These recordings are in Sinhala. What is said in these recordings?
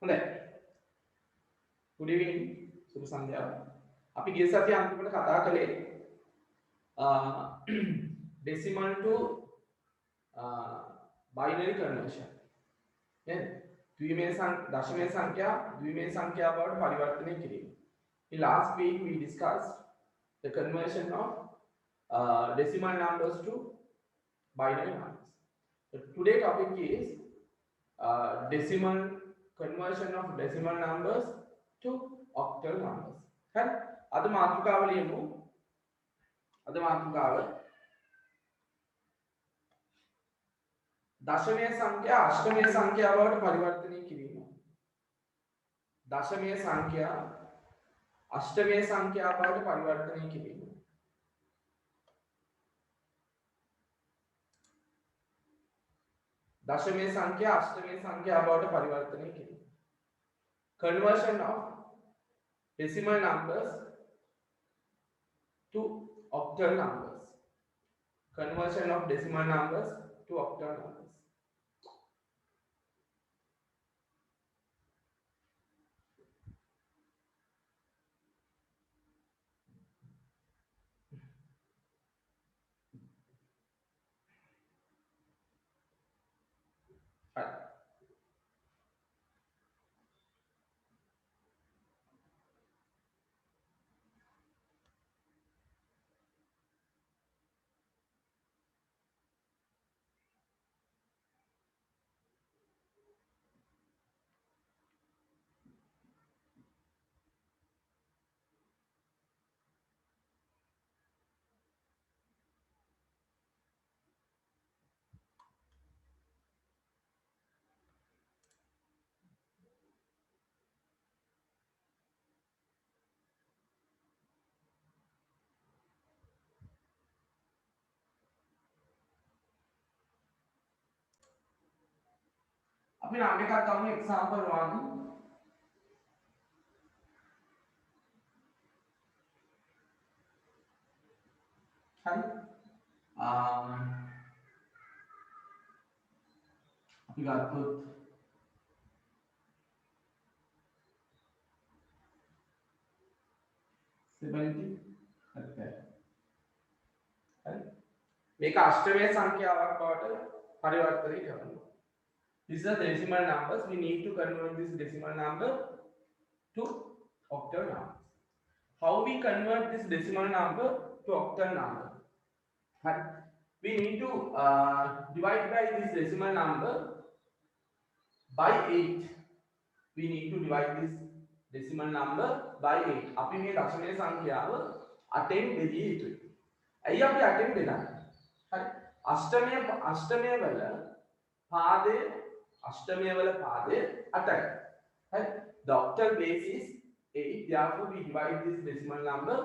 හොඳයි. good evening සුබ සන්ධ්‍යාව. අපි ගිය සතියේ අන්තිමට කතා කළේ decimal to binary conversion. නේද? දශමයේ සංඛ්‍යා ද්විමේය සංඛ්‍යා බවට පරිවර්තනය කිරීම. In last week we discussed the conversion of decimal numbers to binary numbers. So today topic is decimal conversion of decimal numbers to octal numbers. හරි? අද මාතෘකාව ලියමු. අද මාතෘකාව දශමයේ සංඛ්‍යා අෂ්ටමයේ සංඛ්‍යා බවට පරිවර්තනය කිරීම. දශමයේ සංඛ්‍යා අෂ්ටමයේ සංඛ්‍යා බවට පරිවර්තනය කිරීම. දශමයේ සංඛ්‍යා අෂ්ටමයේ සංඛ්‍යා බවට පරිවර්තනය කිරීම. Conversion of decimal numbers to octal numbers. Conversion of decimal numbers to octal numbers. Right. අපි නම් එකක් ගමු example 1. හරි. අපි ගත්තොත් 70 හරි. මේක අෂ්ටමයේ සංඛ්‍යාවක් බවට පරිවර්තනය කරනවා. These are decimal numbers. We need to convert this decimal number to octal numbers. How we convert this decimal number to octal number? We need to divide by this decimal number by 8. We need to divide this decimal number by 8. අපි මේ දශමයේ සංඛ්‍යාව 8ෙන් බෙදිය යුතුයි. ඇයි අපි 8ෙන් බෙදන්නේ? හරි. අෂ්ටමයේ වල පාදයේ අෂ්ටමයේ වල පාදයේ 8යි. හරි. The octal base is 8. Therefore we divide this decimal number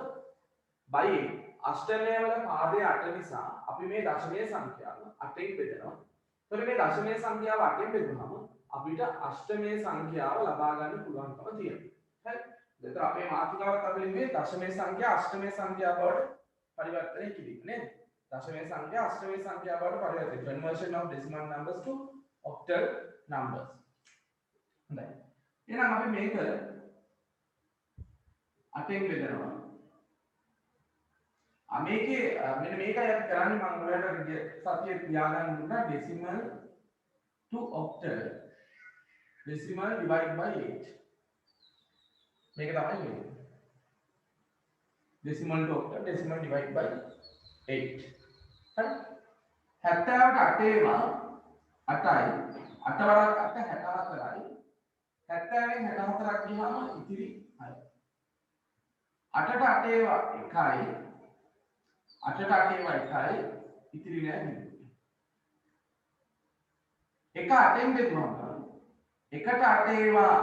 by 8. අෂ්ටමයේ වල පාදයේ 8 නිසා අපි මේ දශමයේ සංඛ්‍යාව 8ෙන් බෙදනවා. එතකොට මේ දශමයේ සංඛ්‍යාව 8ෙන් බෙදුනම අපිට අෂ්ටමයේ සංඛ්‍යාව ලබා ගන්න පුළුවන්කම තියෙනවා. හරි. එතකොට අපේ මාතෘකාවත් අපි ලිව්වේ දශමයේ සංඛ්‍යා අෂ්ටමයේ සංඛ්‍යා බවට පරිවර්තනය කිරීම නේද? දශමයේ සංඛ්‍යා අෂ්ටමයේ සංඛ්‍යා බවට පරිවර්තනය. Conversion of decimal numbers to octal numbers. හොඳයි. එහෙනම් අපි මේක 8ෙන් බෙදනවා. මේකේ මෙන්න මේකයි අපි කරන්නේ මම ඔයාලට සතියේ තියාගන්න දුන්නා decimal to octal. Decimal divide by 8. මේක තමයි වෙන්නේ. Decimal to octal, decimal divide by 8. හරි. 70ට 8 ඒවා 8යි. 8 වරක් 8 64යි. 70ෙන් 64ක් ගියාම ඉතිරි 6යි. 8ට 8 ඒවා 1යි. 8ට 8 ඒවා 1යි. ඉතිරි නෑ බිඳුව. එක 8ෙන් බෙදුවම 1ට 8 ඒවා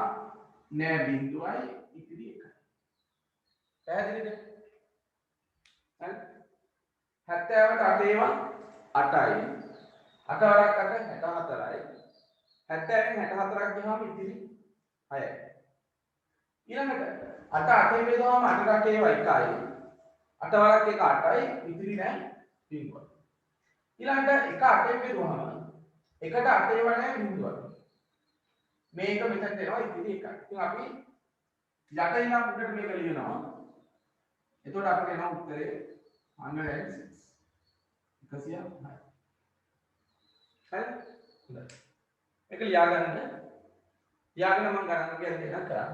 නෑ බිඳුවයි ඉතිරි 1යි. පැහැදිලිද? හරි. 70ට 8 ඒවා 8යි. 8 වරක් 8 64යි. 70ෙන් 64ක් ගියාම ඉතිරි 6යි. ඊළඟට 8 8ෙන් බෙදුවම 8ට 8 ඒවා 1යි. 8 වරක් 1 8යි ඉතිරි නෑ බිඳුවයි. ඊළඟට 1 8ෙන් බෙදුවම 1ට 8 ඒවා නෑ බිඳුවයි. මේක මෙතනට එනවා ඉතිරි එකයි. ඉතින් අපි යට ඉඳන් උඩට මේක ලියනවා. එතකොට අපිට එනවා උත්තරේ 106. 106. හරි? හොඳයි. මේක ලියාගන්න. ලියාගෙන මම ගණන් කියන්නේ නැත්නම්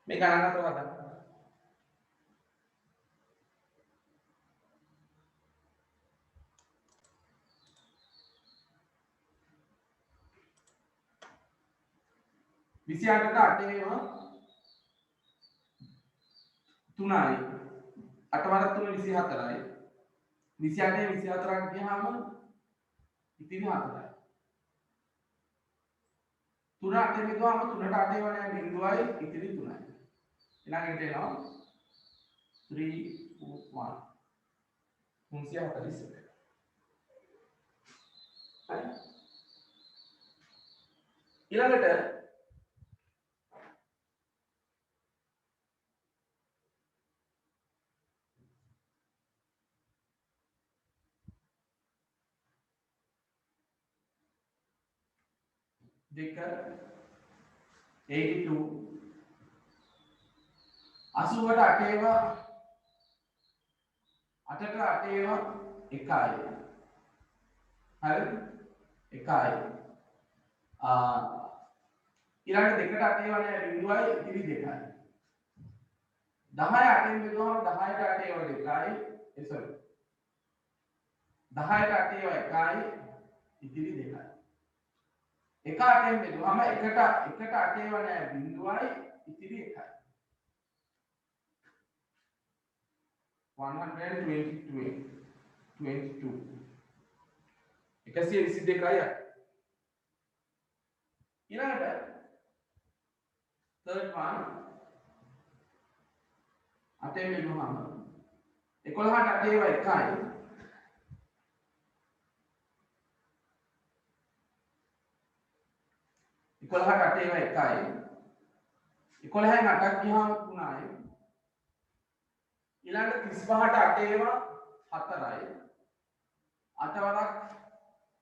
මේ ගණන් අතර වදන්න. විසි අටට අටේම තුනයි අටවරක් තුන 24යි 28 24ක් ගියාම ඉතිරි 4යි 3 8 බෙදුවාම 3ට 8 වනේ බිඳුවයි ඉතිරි 3යි ඊළඟට එනවා 3 4 1 341 හරි ඊළඟට දෙක 82 80ට 8 ඒවා 8ට 8 ඒවා 1යි හරි 1යි ඊළඟට දෙකට 8 ඒවා නෑ බිඳුවයි ඉතිරි 2යි 10 8 බෙදුවම 10ට 8 ඒවා 2යි sorry 10ට 8 ඒවා 1යි ඉතිරි 2යි එක 8ෙන් බෙදුවම එකට 8 ඒවා නෑ බිඳුවයි ඉතිරි 1යි 122 122යි ඊළඟට third one 8 බෙදුවම 11ට 8 ඒවා 1යි 11ට 8 ඒවා 1යි 11න් 8ක් ගියාම 3යි ඊළඟට 35ට 8 ඒවා 4යි 8 වරක්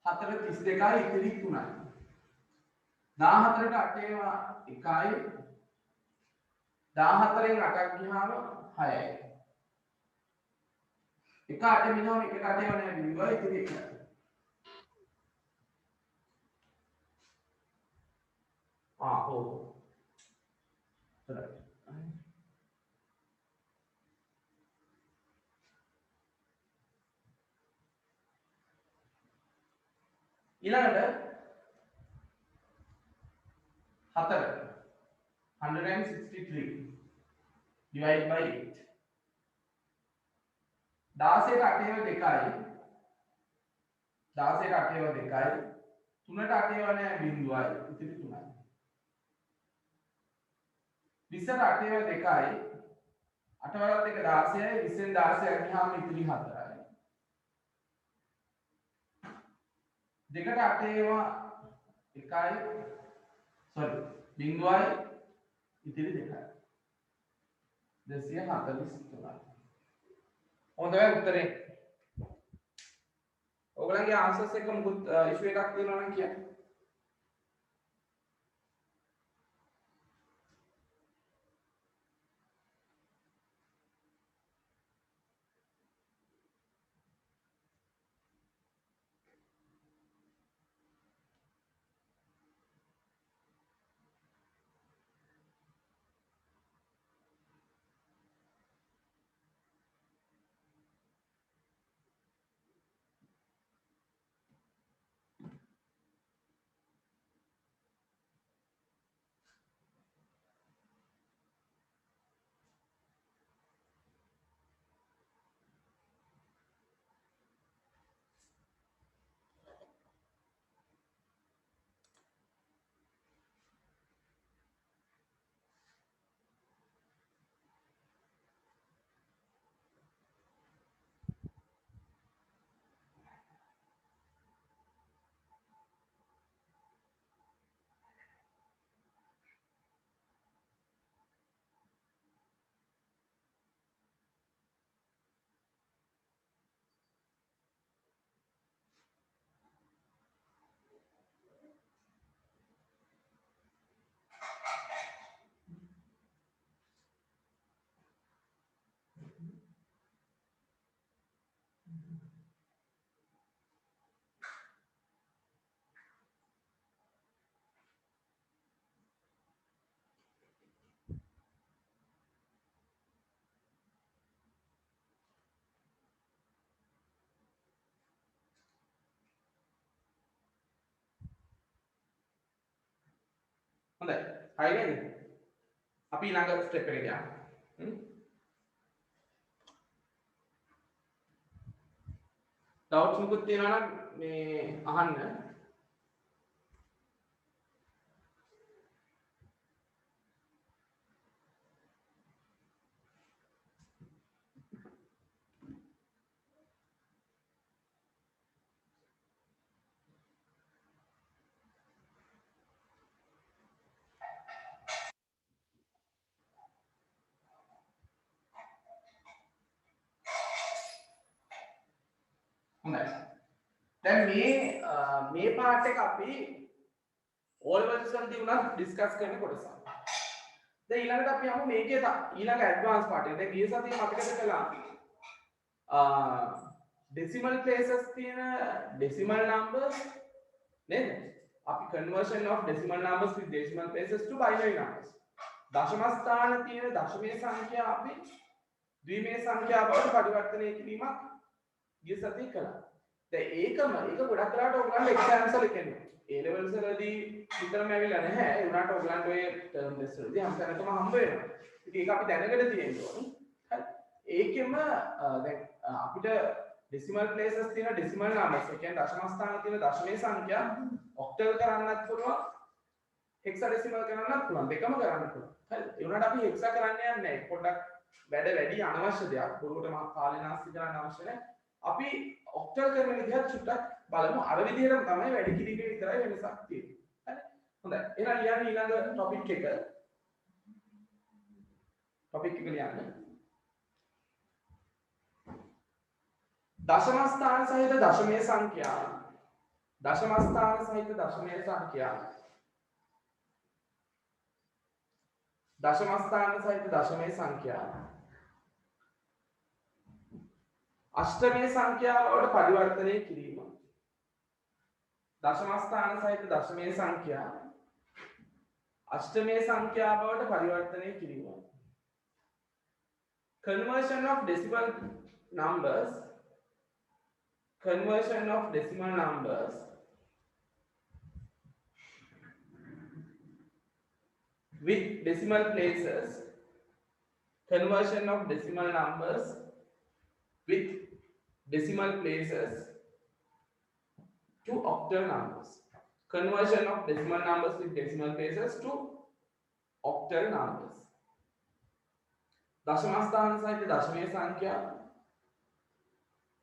4 32යි ඉතිරි 3යි 14ට 8 ඒවා 1යි 14න් 8ක් ගියාම 6යි 1 8 මිනෝම 1ට 8 ඒවා නෑ බිඳුවයි ඉතිරි 1යි ඔව් හරි ඊළඟට 4 163 divide by 8 16ට 8 ඒවා 2යි 16ට 8 ඒවා 2යි 3ට 8 ඒවා නෑ බිඳුවයි ඉතිරි 3යි 20ට 8 ඒවා 2යි 8 වරක් 2 16යි 20න් 16ක් ගියාම ඉතිරි 4යි දෙකට 8 ඒවා 1යි sorry බිඳුවයි ඉතිරි 2යි 243යි හොඳයි උත්තරේ ඔයගලගේ ආන්සර්ස් එක මුකුත් ඉෂුව එකක් තියෙනවා නම් කියන්න හොඳයි. හරි නේද? අපි ඊළඟ ස්ටෙප් එකට යමු. ඩවුට්ස් මොකුත් තියෙනවා නම් මේ අහන්න. හොඳයි. දැන් මේ පාර්ට් එක අපි ඕල් ලෙවල්ස් වලදී උනත් ඩිස්කස් කරන්න කොටස. දැන් ඊළඟට අපි යමු මේකේ ඊළඟ ඇඩ්වාන්ස් පාර්ට් එක. දැන් ගිය සතියේ මතකද කළා decimal places තියෙන decimal numbers නේද? අපි conversion of decimal numbers with decimal places to binary numbers. දශම ස්ථාන තියෙන දශමයේ සංඛ්‍යා අපි ද්විමේ සංඛ්‍යා බවට පරිවර්තනය කිරීමක් ගිය සතියේ කළා. දැන් ඒක ගොඩක් වෙලාවට ඔයගොල්ලෝ එක්සෑම්ස් වල කියන්නේ A levels වලදී විතරම ඇවිල්ලා නැහැ. ඒ උනාට ඔයගොල්ලන්ට ඔය ටර්ම් ටෙස්ට් වලදී හැම තැනකම හම්බ වෙනවා. ඉතින් ඒක අපි දැනගෙන තියෙන්න ඕනේ. හරි. ඒකෙම දැන් අපිට decimal places තියෙන decimal numbers ඒ කියන්නේ දශම ස්ථාන තියෙන දශමයේ සංඛ්‍යා octal කරන්නත් පුළුවන් hexadecimal කරන්නත් පුළුවන් දෙකම කරන්න පුළුවන්. හරි. ඒ උනාට අපි hexa කරන්න යන්නේ නැහැ. පොඩ්ඩක් වැඩ වැඩි අනවශ්‍ය දෙයක්. බොරුවට මම කාලේ නාස්ති කරන්න අවශ්‍ය නැහැ. අපි ඔක්ටල් කරන විදිහට චුට්ටක් බලමු. අර විදිහටම තමයි වැඩි කිරීමේ විතරයි වෙනසක් තියෙන්නේ. හරි. හොඳයි. එහෙනම් ලියන්න ඊළඟ ටොපික් එක. ටොපික් එක ලියන්න. දශම ස්ථාන සහිත දශමයේ සංඛ්‍යා. දශම ස්ථාන සහිත දශමයේ සංඛ්‍යා. දශම ස්ථාන සහිත දශමයේ සංඛ්‍යා. අෂ්ටමයේ සංඛ්‍යාව බවට පරිවර්තනය කිරීම. දශම ස්ථාන සහිත දශමයේ සංඛ්‍යා අෂ්ටමයේ සංඛ්‍යාව බවට පරිවර්තනය කිරීම. Conversion of decimal numbers with decimal places. Conversion of decimal numbers with decimal places to octal numbers. Conversion of decimal numbers with decimal places to octal numbers. दशम स्थान सहित दशमයේ संख्या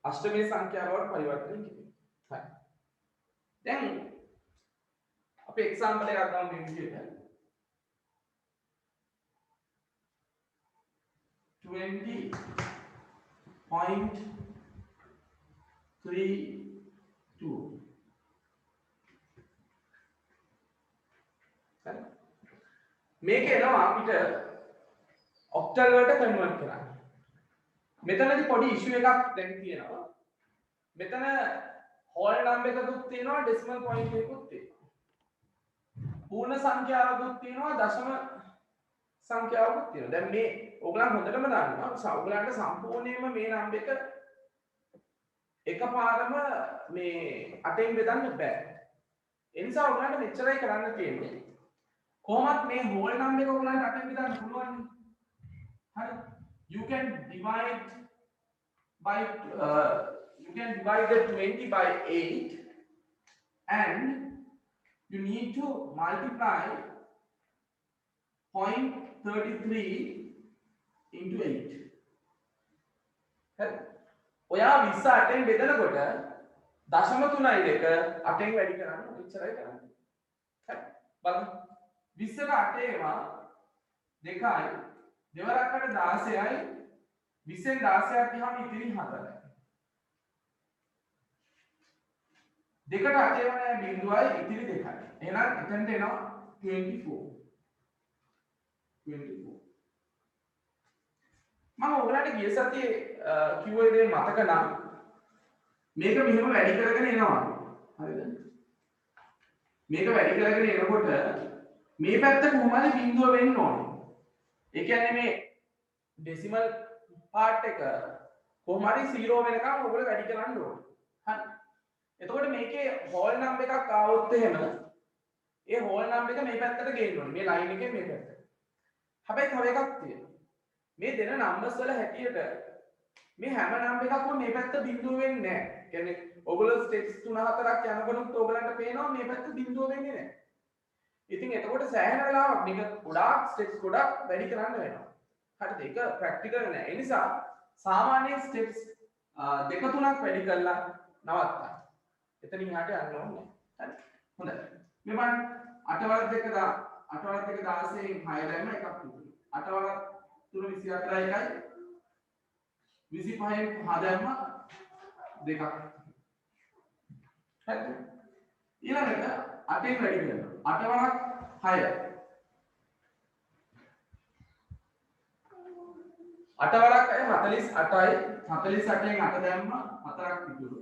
अष्टमයේ संख्या බවට පරිවර්තනය කිරීම. හරි. දැන් අපි එක්සැම්පල් එකක් ගමු මේ විදිහට. 20.32. හරි. මේක එනවා අපිට ඔක්ටල් වලට කන්වර්ට් කරන්න. මෙතනදී පොඩි ඉෂුව එකක් දැන් තියෙනවා. මෙතන හෝල් නම්බර් එකකුත් තියෙනවා ඩෙසිමල් පොයින්ට් එකකුත් තියෙනවා. පූර්ණ සංඛ්‍යාවකුත් තියෙනවා දශම සංඛ්‍යාවකුත් තියෙනවා. දැන් මේ ඔයගලන් හොඳටම දන්නවා ඔයගලන්ට සම්පූර්ණයෙන්ම මේ නම්බර් එක එකපාරම මේ 8න් බෙදන්න බෑ. ඒ නිසා ඔයගලන්ට මෙච්චරයි කරන්න තියෙන්නේ. කොහොමත් මේ හෝල් නම්බර් එක ඔයගලන්ට 8න් බෙදන්න පුළුවන්. Hari, you can divide the 20 by 8 and you need to multiply 0.33 into 8. Hari, ඔයා 20 8න් බෙදනකොට දශම 3යි දෙක 8න් වැඩි කරන්න මෙච්චරයි කරන්නේ. හරි. බලන්න 20ට 8 ඒවා 2යි දෙවරක්කට 16යි 20න් 16ක් ගියාම ඉතිරි 4යි. දෙකට 8 ඒවා නෑ බිංදුවයි ඉතිරි 2යි. එහෙනම් එතනට එනවා 24. මම ඔයගලන්ට ගිය සතියේ කිව්ව දේ මතක නම් මේක මෙහෙම වැඩි කරගෙන එනවා. හරිද? මේක වැඩි කරගෙන එනකොට මේ පැත්ත කොහොමද බිඳුව වෙන්න ඕනේ. ඒ කියන්නේ මේ ඩෙසිමල් පාර්ට් එක කොහොම හරි 0 වෙනකම් ඔයගොල්ලෝ වැඩි කරන්න ඕනේ. හරි. එතකොට මේකේ හෝල් නම්බර් එකක් ආවොත් එහෙම ඒ හෝල් නම්බර් එක මේ පැත්තට ගේන්න ඕනේ. මේ ලයින් එකේ මේ පැත්තට. හැබැයි තව එකක් තියෙනවා. මේ දෙන නම්බර්ස් වල හැටියට මේ හැම නම්බර් එකක්ම මේ පැත්ත බිඳුව වෙන්නේ නැහැ. කියන්නේ ඔයගොල්ලෝ ස්ටෙප්ස් 3-4ක් යනකොටත් ඔයගලන්ට පේනවා මේ පැත්ත බිඳුව වෙන්නේ නැහැ. ඉතින් එතකොට සෑහෙන වෙලාවක් මේක ගොඩාක් ස්ටෙප්ස් ගොඩක් වැඩි කරන්න වෙනවා. හරිද? ඒක ප්‍රැක්ටිකල් නෑ. ඒ නිසා සාමාන්‍ය ස්ටෙප්ස් දෙක තුනක් වැඩි කරලා නවත්තන්න. එතනින් එහාට යන්න ඕනේ. හරි. හොඳයි. මේ බලන්න 8 වරක් 2 16න් 6 දැම්ම එකක් තිබුණා. 8 වරක් 3 24යි 1යි 25න් 5 දැම්ම දෙකක්. හරිද? ඊළඟට 8න් වැඩි කරනවා. 8 වරක් 6. 8 වරක් 6 48යි. 48න් 8 දැම්ම 4ක් ඉතුරු.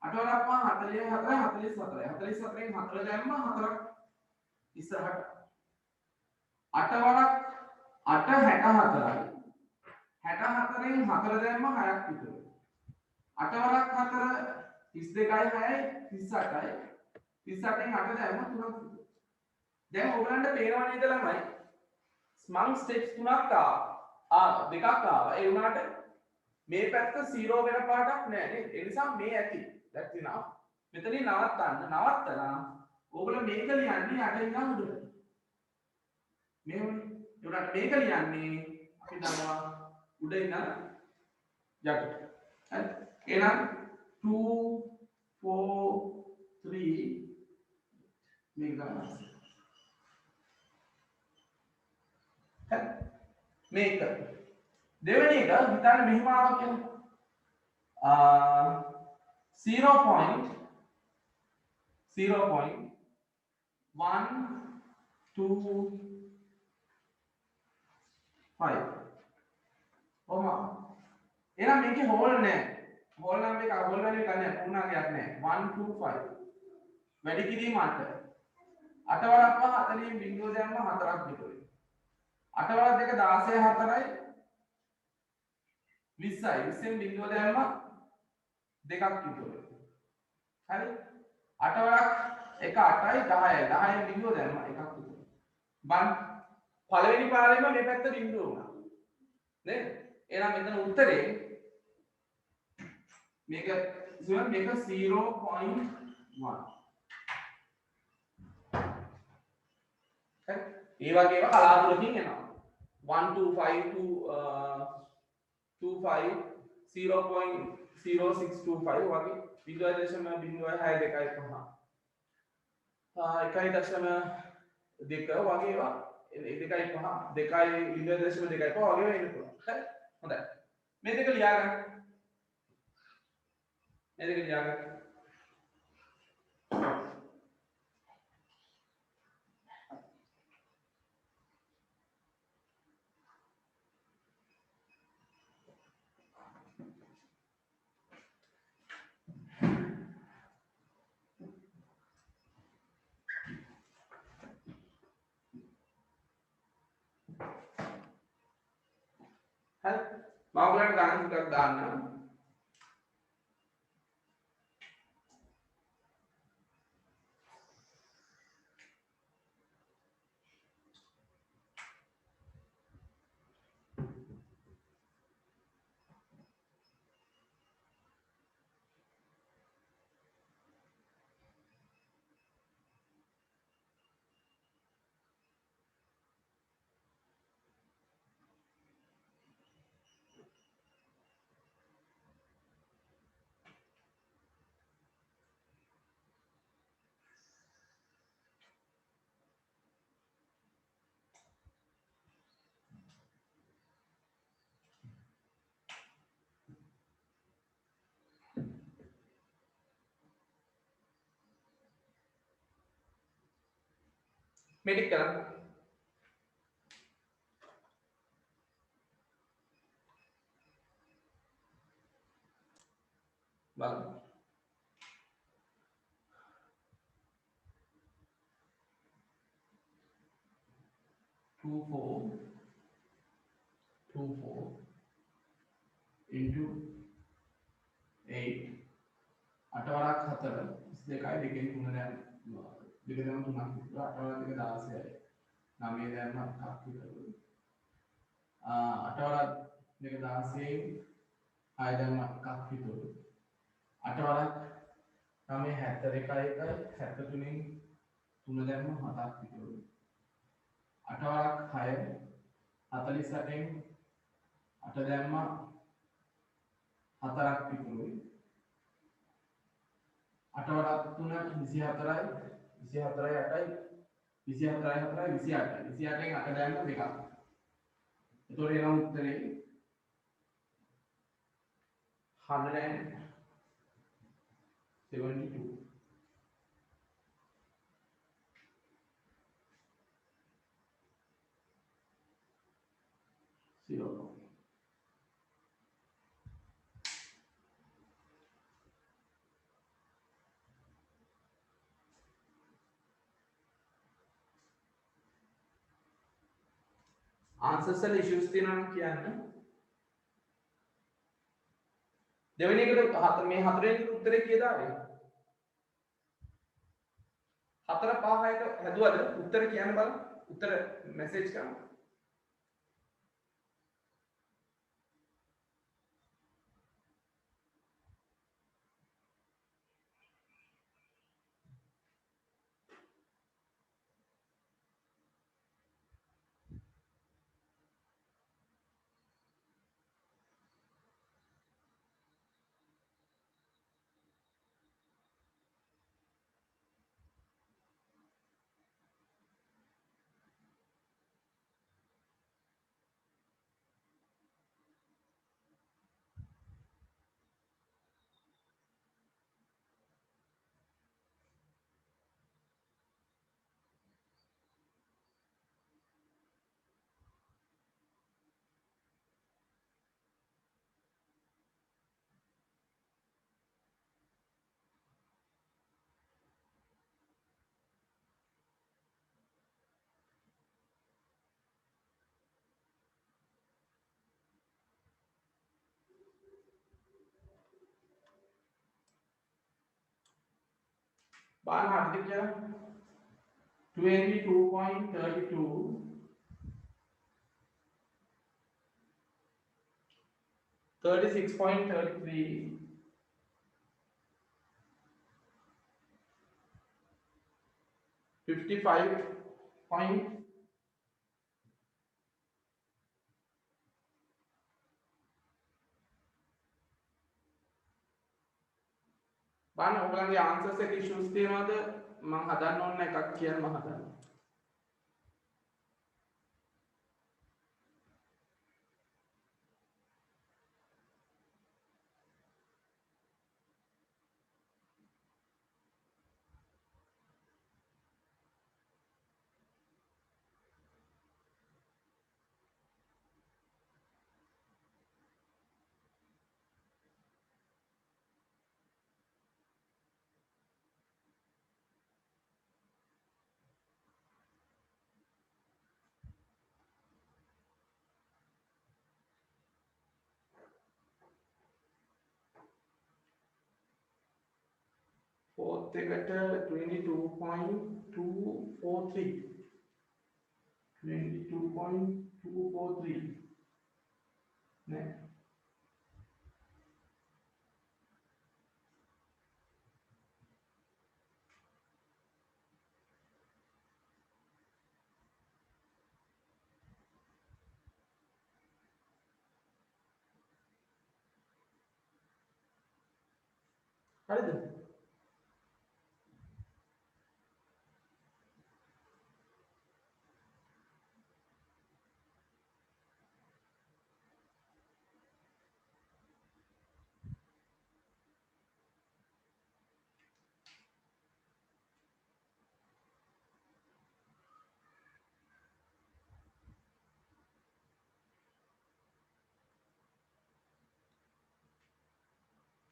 8 වරක් 5 44යි 44යි. 44න් 4 දැම්ම 4ක් ඉස්සරහට. 8 වරක් 8 64යි. 64න් 4 දැම්ම 6ක් ඉතුරු. 8 වරක් 4 32යි 6යි 38යි. 38න් 8 දැම්ම 3ක් ඉතුරු. දැන් ඔයගලන්ට පේනවා නේද ළමයි? මං ස්ටෙප්ස් 3ක් දෙකක් ආවා. ඒ වුණාට මේ පැත්ත 0 වෙන පාටක් නෑ නේද? ඒ නිසා මේ ඇති. that's enough. මෙතනින් නවත්තලා ඕගොල්ලෝ මේක ලියන්නේ යට ඉඳන් උඩට. මෙහෙමනේ. ඒ වුණාට මේක ලියන්නේ අපි දන්නවා උඩ ඉඳන් යටට. හරි. එහෙනම් 2 4 3 මේක ගන්න. හරි. මේක දෙවෙනි එක හිතන්න මෙහෙම ආවා කියලා 0.1 2 5 ඔහොම එහෙනම් මේකේ හෝල් නැහැ හෝල් නම් එක හෝල් වලින් ගන්න පුණාගයක් නැහැ 1 2 5 වැඩි කිරීම 8 8 වරක් 5 40 බිංදුව දැම්ම 4ක් විතරයි 8 වරක් 2 16 4යි 20යි 20න් බිංදුව දැම්ම දෙකක් විතරයි හරි 8 වරක් 1 8යි 10යි 10න් බිංදුව දැම්ම එකක් විතරයි බන් පළවෙනි පාරේම මේ පැත්ත බිංදුව වුණා නේද එහෙනම් මෙතන උත්තරේ මේක 0.1 ඒ වගේම කලාතුරකින් එනවා 1 2 5 2 5 0.0625 වගේ 0.625 1.2 වගේ ඒවා 2.5 2.2 වගේ වෙන්න පුළුවන් හරි හොඳයි මේ දෙක ලියාගන්න හරි මම ඔයාලට ගණන් ටිකක් දාන්නම් මෙඩික් කරන්න බලන්න 24 into 8 අටවරක් 4 22යි දෙකෙන් 3 දැන් දෙක දැම්ම 3ක් විතර අටවරක් දෙක 16යි 9 දැම්ම 8ක් විතර අටවරක් දෙක 16යි 6 දැම්ම 1ක් විතර අටවරක් 9 72යි 73න් 3 දැම්ම 7ක් විතර අටවරක් 6 48න් 8 දැම්ම 4ක් විතර අටවරක් 3 24යි 24යි 8යි 24යි 4යි 28යි 28න් 8 දැම්ම 2ක්. එතකොට එන උත්තරේ 172. Zero. Answers වල issues තියෙනවා නම් කියන්න. දෙවෙනි එකට මේ හතරෙන් උත්තරේ කීයද ආවේ? 4 5 6ට හැදුවද උත්තර කියන්න බලන්න. උත්තර මැසේජ් කරන්න. බලන්න හරිද කියලා 22.32 36.33 55 point බලන්න ඔයගලගේ answers එකේ issues තියෙනවද මම හදන්න ඕන එකක් කියන්න මම හදන්න. fourth එකට 22.243 22.243 නේ හරිද?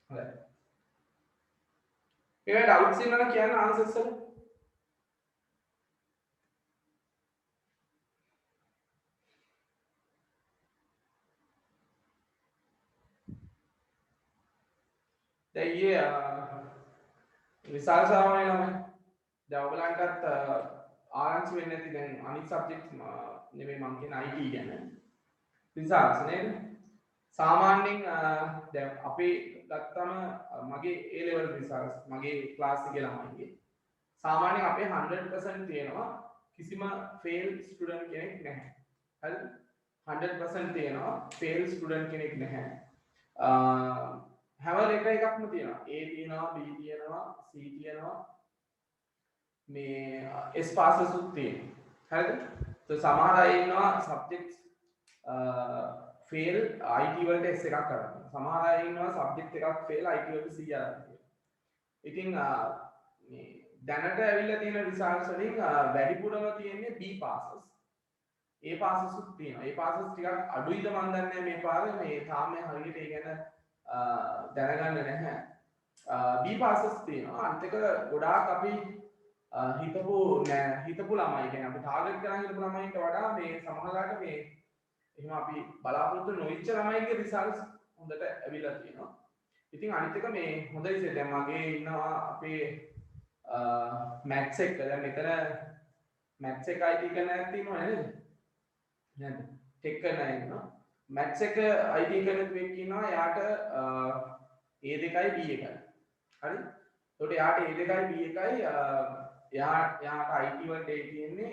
හරි. මේවා ඩවුට්ස් ඉන්නවනම් කියන්න ආන්සර්ස් වල. දැන් ඊයේ රිසල්ට්ස් ආවා නේද? දැන් ඔයගලන්ටත් ආරංචි වෙන්නේ නැති දැන් අනිත් සබ්ජෙක්ට්ස් නෙමෙයි මම කියන්නේ IT ගැන. රිසල්ට්ස් නේද? සාමාන්‍යයෙන් දැන් අපි ගත්තම මගේ A level රිසල්ට්ස් මගේ ක්ලාස් එකේ ළමයිගේ සාමාන්‍යයෙන් අපේ 100% තියෙනවා කිසිම fail student කෙනෙක් නැහැ. හරිද? 100% තියෙනවා fail student කෙනෙක් නැහැ. හැම එකක්ම තියෙනවා. A තියෙනවා, B තියෙනවා, C තියෙනවා. මේ S passes උත් තියෙනවා. හරිද? සමහර අය ඉන්නවා subjects fail IT වලට S එකක් කරන්න. සමහර අය ඉන්නවා subject එකක් fail IT වලට C අරන් තියෙනවා. ඉතින් මේ දැනට ඇවිල්ලා තියෙන results වලින් වැඩිපුරම තියෙන්නේ B passes. A passes උත් තියෙනවා. A passes ටිකක් අඩුයිද මන් දන්නේ නැහැ මේ පාරේ මේ තාම හරියට ඒ ගැන දැනගන්න නැහැ. B passes තියෙනවා. අනිත් එක ගොඩාක් අපි හිතපු ළමයි කියන්නේ අපි ටාගට් කරන් හිටපු ළමයින්ට වඩා මේ සමහරලාට මේ එහෙම අපි බලාපොරොත්තු නොවිච්ච ළමයිගේ රිසල්ට්ස් හොඳට ඇවිල්ලා තියෙනවා. ඉතින් අනිත් එක මේ හොඳ විදිහට දැන් මගේ ඉන්නවා අපේ මැත්ස් එක දැන් මෙතන මැත්ස් එක IT කරන අය තියෙනවා නේද? නේද? ටෙක් කරන අය ඉන්නවා. මැත්ස් එක IT කරන කෙනෙක් ඉන්නවා. එයාට A2යි B1යි. හරි? ඒකට එයාට A2යි B1යි එයාට IT වලට A තියෙන්නේ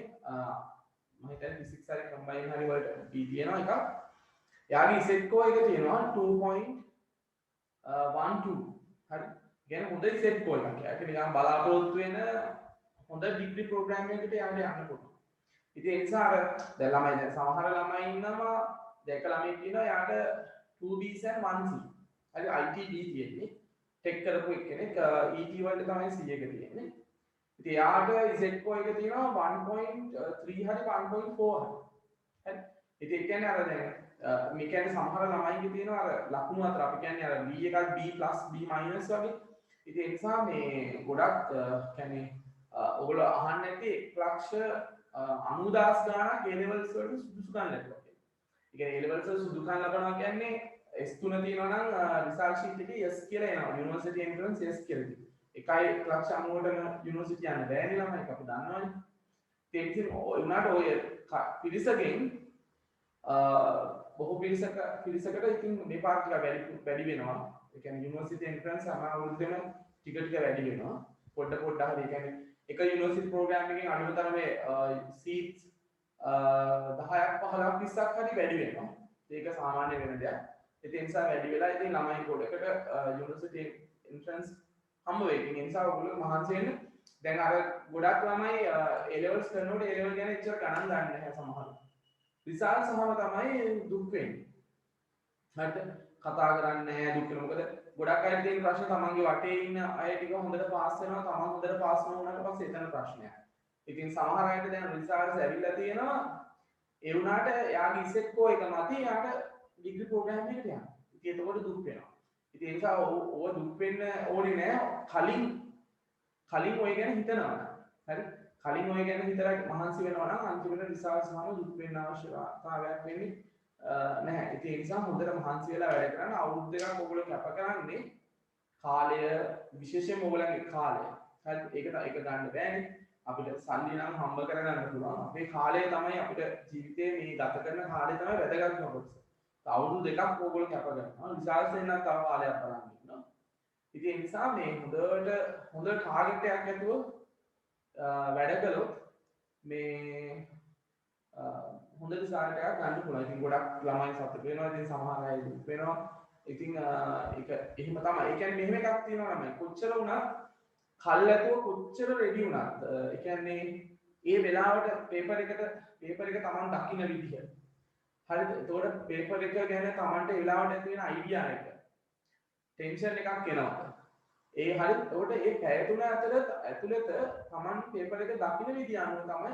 මම හිතන්නේ ෆිසික්ස් හරි කම්බයින් හරි වලට B තියෙනවා එකක්. එයාගේ Z core එක තියෙනවා 2.12. හරි. කියන්නේ හොඳ Z core එකක්. ඒක නිකන් බලාපොරොත්තු වෙන හොඳ ඩිග්‍රී ප්‍රෝග්‍රෑම් එකකට යන්න පුළුවන්. ඉතින් ඒ නිසා අර දැන් ළමයි දැන් සමහර ළමයි ඉන්නවා දැන් එක ළමයෙක් ඉන්නවා එයාට 2Bs and 1C. හරි IT B තියෙන්නේ. ටෙක් කරපු කෙනෙක් ET වලට තමයි C එක තියෙන්නේ. ඉතින් යාට Z core එක තියෙනවා 1.3 හරි 1.4 හරි. හරි. ඉතින් ඒ කියන්නේ අර දැන් මේ කියන්නේ සමහර ළමයින්ගේ තියෙනවා අර ලකුණු අතර අපි කියන්නේ අර B එකක් B+ B- වගේ. ඉතින් ඒ නිසා මේ ගොඩක් කියන්නේ ඔයගොල්ලෝ අහන්න නැති 1,90,000 ගාණක් A levels වලට සුදුසුකම් ලැබුවා කියන්නේ. ඒ කියන්නේ A levels වල සුදුසුකම් ලබනවා කියන්නේ S3 තියෙනවා නම් රිසල්ට් ෂීට් එකේ S කියලා එනවා. යුනිවර්සිටි එන්ට්‍රන්ස් S කියලා තියෙනවා. 1,90,000කට යුනිවර්සිටි යන්න බෑනේ ළමයි අපි දන්නවනේ. ඒ ඉතින් උනාට ඔය පිරිසකින් බොහෝ පිරිසකට ඉතින් මේ පාර ටික වැඩි වෙනවා. ඒ කියන්නේ යුනිවර්සිටි එන්ට්‍රන්ස් හැම අවුරුද්දෙම ටික වැඩි වෙනවා. පොඩ හරි ඒ කියන්නේ එක යුනිවර්සිටි ප්‍රෝග්‍රෑම් එකකින් අඩුම තරමේ සීට්ස් 10ක් 15ක් 20ක් හරි වැඩි වෙනවා. ඒක සාමාන්‍ය වෙන දෙයක්. ඒ නිසා වැඩි වෙලා ඉතින් ළමයි පොඩකට යුනිවර්සිටි එන්ට්‍රන්ස් හම්බ වෙයි. ඒ නිසා ඔයගොල්ලෝ මහන්සි වෙන්න. දැන් අර ගොඩක් ළමයි A levels කරනකොට A level ගැන එච්චර ගණන් ගන්න නැහැ සමහරව. රිසල්ට් සමහර තමයි දුක් වෙන්නේ. හරිද? කතා කරන්නේ නැහැ දුක් වෙන. මොකද ගොඩක් අය තියෙන ප්‍රශ්න තමන්ගේ වටේ ඉන්න අය ටික හොඳට පාස් වෙනවා. තමන් හොඳට පාස් වුණාට පස්සේ එතන ප්‍රශ්නයක්. ඉතින් සමහර අයට දැන් රිසල්ට්ස් ඇවිල්ලා තියෙනවා. ඒ වුණාට යාගේ ඉසෙට් කෝ එක නැති යාට ඩිග්‍රී ප්‍රෝග්‍රෑම් එකට යනවා. ඉතින් එතකොට දුක් වෙනවා. ඉතින් ඒ නිසා ඕව දුක් වෙන්න ඕනේ නෑ. කලින් ඔය ගැන හිතනවා. හරි? කලින් ඔය ගැන හිතලා මහන්සි වෙනවා නම් අන්තිමට රිසල්ට්ස් වල දුක් වෙන්න අවශ්‍යතාවයක් වෙන්නේ නැහැ. ඉතින් ඒ නිසා හොඳට මහන්සි වෙලා වැඩ කරන්න. අවුරුදු දෙකක් ඔයගොල්ලෝ කැප කරන්නේ කාලය විශේෂයෙන්ම ඔයගොල්ලන්ගේ කාලය. හරි? ඒක ගන්න බෑනේ. අපිට සල්ලි නම් හම්බ කරගන්න පුළුවන්. අපේ කාලය තමයි අපිට ජීවිතේ මේ ගත කරන කාලය තමයි වැදගත්ම කොටස. අවුරුදු දෙකක් ඕගොල්ලෝ කැප කරනවා. රිසල්ට්ස් එන්නත් තව කාලයක් බලන්න ඉන්නවා. ඉතින් ඒ නිසා මේ හොඳ ටාගට් එකක් ඇතුව වැඩ කළොත් මේ හොඳ රිසල්ට් එකක් ගන්න පුළුවන්. ඉතින් ගොඩක් ළමයි සතුට වෙනවා. ඉතින් සමහර අය දුක් වෙනවා. ඉතින් ඒක එහෙම තමයි. ඒ කියන්නේ මෙහෙම එකක් තියෙනවා ළමයි. කොච්චර වුණත් කල්ැතුව කොච්චර රෙඩි වුණත් ඒ කියන්නේ ඒ වෙලාවට පේපර් එක තමන් දකින්න විදිහ. හරිද? එතකොට පේපර් එක ගැන තමන්ට ඒ වෙලාවට ඇති වෙන අයිඩියා එක ටෙන්ෂන් එකක් එනවා. ඒ හරි එතකොට ඒ පැය තුන ඇතුළත තමන් පේපර් එක දකින්න විදිහ අනුව තමයි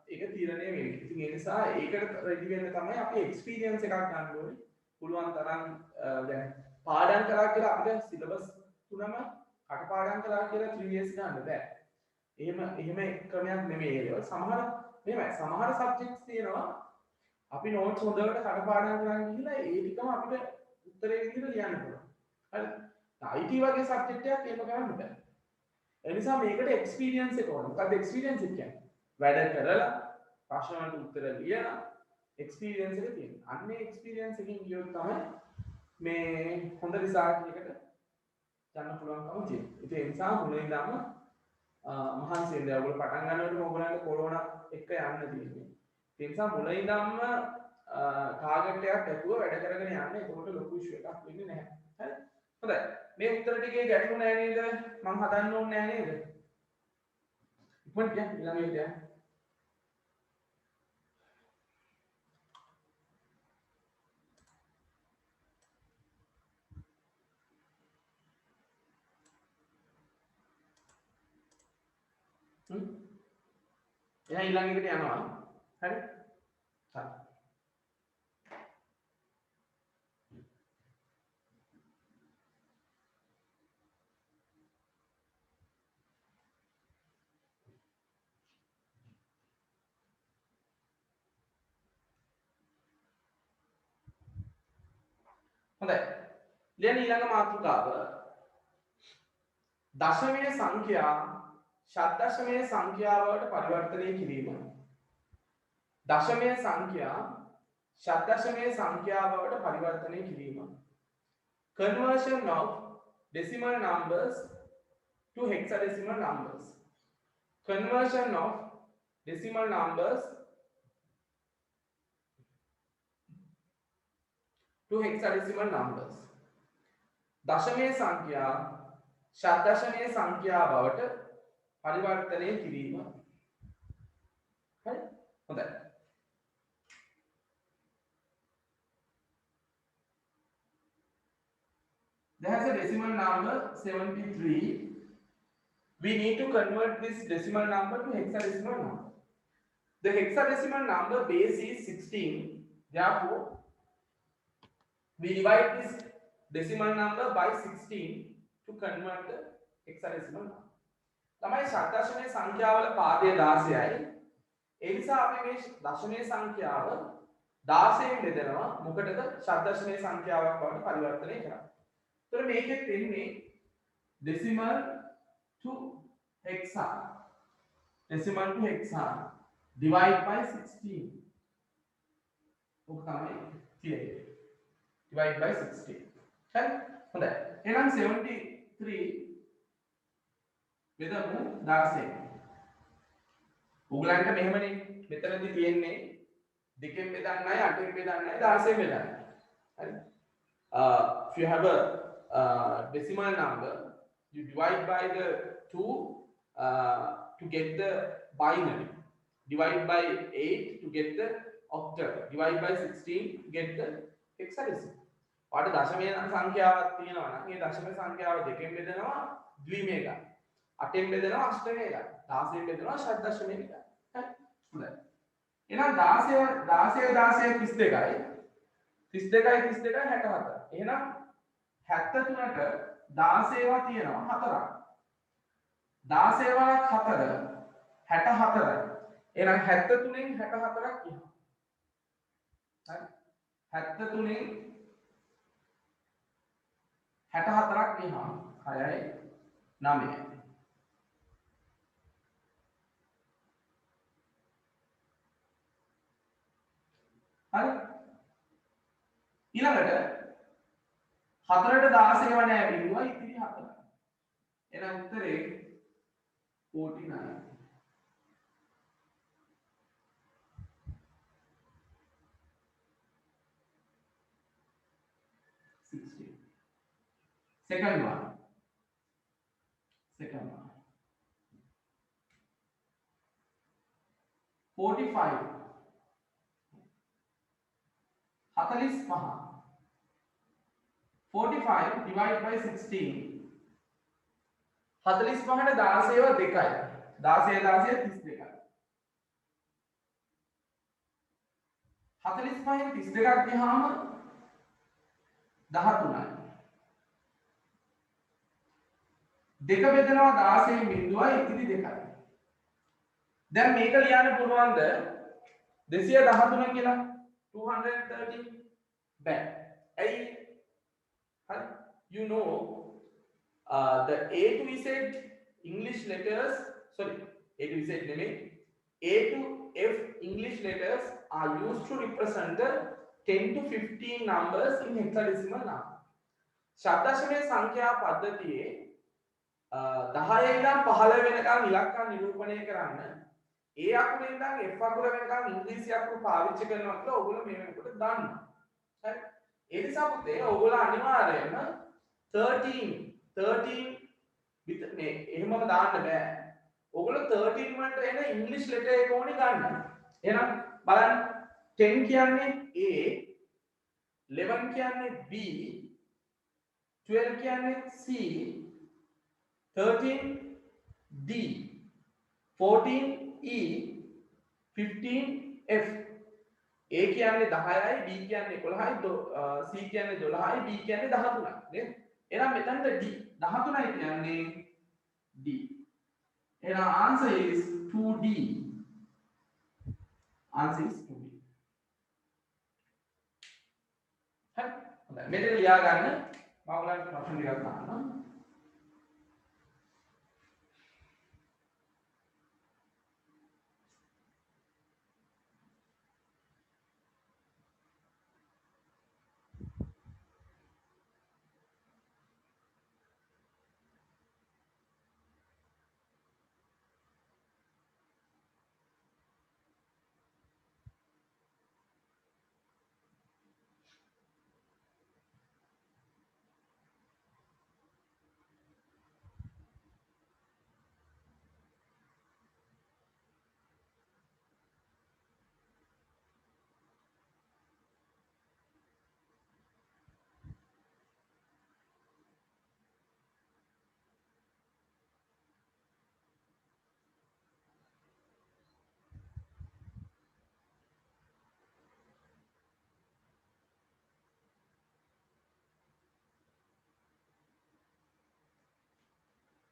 ඒක තීරණය වෙන්නේ. ඉතින් ඒ නිසා ඒකට රෙඩි වෙන්න තමයි අපි එක්ස්පීරියන්ස් එකක් ගන්න ඕනේ. පුළුවන් තරම් දැන් පාඩම් කරා කියලා අපිට සිලබස් තුනම කටපාඩම් කළා කියලා 3 years ගන්න බෑ. එහෙම ක්‍රමයක් නෙමෙයි ඒක. සමහර සබ්ජෙක්ට්ස් තියෙනවා අපි නෝට්ස් හොඳට කටපාඩම් කරන් ගිහිල්ලා ඒ ටිකම අපිට උත්තරේ විදිහට ලියන්න පුළුවන්. හරි. IT වගේ සබ්ජෙක්ට් එකක් එහෙම කරන්න බෑ. ඒ නිසා මේකට එක්ස්පීරියන්ස් එක ඕන. මොකක්ද එක්ස්පීරියන්ස් එක කියන්නේ? වැඩ කරලා ප්‍රශ්න වලට උත්තර ලියලා එක්ස්පීරියන්ස් එක තියෙනවා. අන්නේ එක්ස්පීරියන්ස් එකකින් ගියොත් තමයි මේ හොඳ රිසල්ට් එකකට යන්න පුළුවන්කම තියෙනවා. ඉතින් ඒ නිසා මුලින් ඉඳන්ම මහන්සි වෙන්න. ඔයගොල්ලෝ පටන් ගන්නකොට ඔයගොල්ලන්ට කොරෝනා එක යන්න තියෙන්නේ. ඒ නිසා මුලින් ඉඳන්ම ටාගට් එකක් ඇතුව වැඩ කරගෙන යන්න. එතකොට ලොකු ඉෂුව එකක් වෙන්නේ නැහැ. හරි? හොඳයි. මේ උත්තර ටිකේ ගැටලු නැහැ නේද? මම හදන්න ඕනේ නැහැ නේද? ඉක්මනට කියන්න ඊළඟ එක යන්න. එහෙනම් ඊළඟ එකට යනවා. හරි? හරි. හොඳයි. ලියන ඊළඟ මාතෘකාව දශමයේ සංඛ්‍යා ෂඩ්දශමයේ සංඛ්‍යාවට පරිවර්තනය කිරීම. දශමයේ සංඛ්‍යා ෂඩ්දශමයේ සංඛ්‍යාවට පරිවර්තනය කිරීම. Conversion of decimal numbers to hexadecimal numbers. Conversion of decimal numbers to hexadecimal numbers. දශමයේ සංඛ්‍යා ෂඩ්දශමයේ සංඛ්‍යා බවට පරිවර්තනය කිරීම. හරි? හොඳයි. There is a decimal number 73. We need to convert this decimal number to hexadecimal number. The hexadecimal number base is 16. Therefore, we divide this decimal number by 16 to convert the hexadecimal number. තමයි ෂඩ්දශමයේ සංඛ්‍යාවල පාදය 16යි. ඒ නිසා අපි මේ දශමයේ සංඛ්‍යාව 16න් බෙදනවා. මොකටද? ෂඩ්දශමයේ සංඛ්‍යාවක් බවට පරිවර්තනය කරන්න. එතකොට මේකෙත් එන්නේ decimal to hexa. Decimal to hexa divide by 16. ඔක තමයි තියෙන්නේ. Divide by 16. හරි? හොඳයි. එහෙනම් 73 බෙදමු 16. උගලන්ට මෙහෙමනේ මෙතනදී තියෙන්නේ 2කින් බෙදන්නයි 8කින් බෙදන්නයි 16 බෙදන්නයි. හරි? If you have a decimal number, you divide by the 2 to get the binary. Divide by 8 to get the octal. Divide by 16 to get the hexadecimal. පාඩ දශමයේ සංඛ්‍යාවක් තියෙනවා නම් ඒ දශම සංඛ්‍යාව 2කින් බෙදනවා ද්විමය ගන්න. 8න් බෙදනවා අෂ්ටමය ගන්න. 16න් බෙදනවා ෂඩ්දශමය ගන්න. හරි? හොඳයි. එහෙනම් 16 32යි 32යි 64. එහෙනම් 73ට 16වා තියෙනවා 4ක්. 16 වරක් 4 64යි. එහෙනම් 73න් 64ක් කියනවා. හරි? 73න් 64ක් කියනවා 6යි 9යි. හරි? ඊළඟට 4ට 16ව නෑ බිඳුව ඉතිරි 4. එහෙනම් උත්තරේ 49. Second one. 45. 45. 45 divided by 16. 45ට 16ව 2යි. 16 32යි. 45න් 32ක් ගියාම 13යි. දෙක බෙදනවා 16න් බිඳුවයි ඉතිරි 2යි. දැන් මේක ලියන්න පුළුවන්ද 213 කියලා 213 බෑ. ඇයි? හරි? You know The A to Z English letters, sorry, A to Z නෙමෙයි, A to F English letters are used to represent the 10 to 15 numbers in hexadecimal number. ශබ්දශමේ සංඛ්‍යා පද්ධතියේ 10 ඉඳන් 15 වෙනකන් ඉලක්කම් නිරූපණය කරන්න A අකුරේ ඉඳන් F අකුර වෙනකන් ඉංග්‍රීසි අකුරු පාවිච්චි කරනවා කියලා ඔයගොල්ලෝ මේ වෙනකොට දන්නවා. හරි. ඒ නිසා පුතේ ඔයගොල්ලෝ අනිවාර්යයෙන්ම 13 මේ එහෙමම දාන්න බෑ. ඔයගොල්ලෝ 13 වලට එන ඉංග්‍රීසි ලෙටර් එක ඕනි ගන්න. එහෙනම් බලන්න 10 කියන්නේ A, 11 කියන්නේ B, 12 කියන්නේ C, 13 D, 14 E, 15 F. A කියන්නේ 10යි, B කියන්නේ 11යි, C කියන්නේ 12යි, D කියන්නේ 13යි නේද? එහෙනම් මෙතනට D 13යි කියන්නේ D. එහෙනම් answer is 2D. Answer is 2D. හරි. හොඳයි. මෙතන ලියා ගන්න. මම ඔයාලට ප්‍රශ්න ටිකක් අහන්නම්.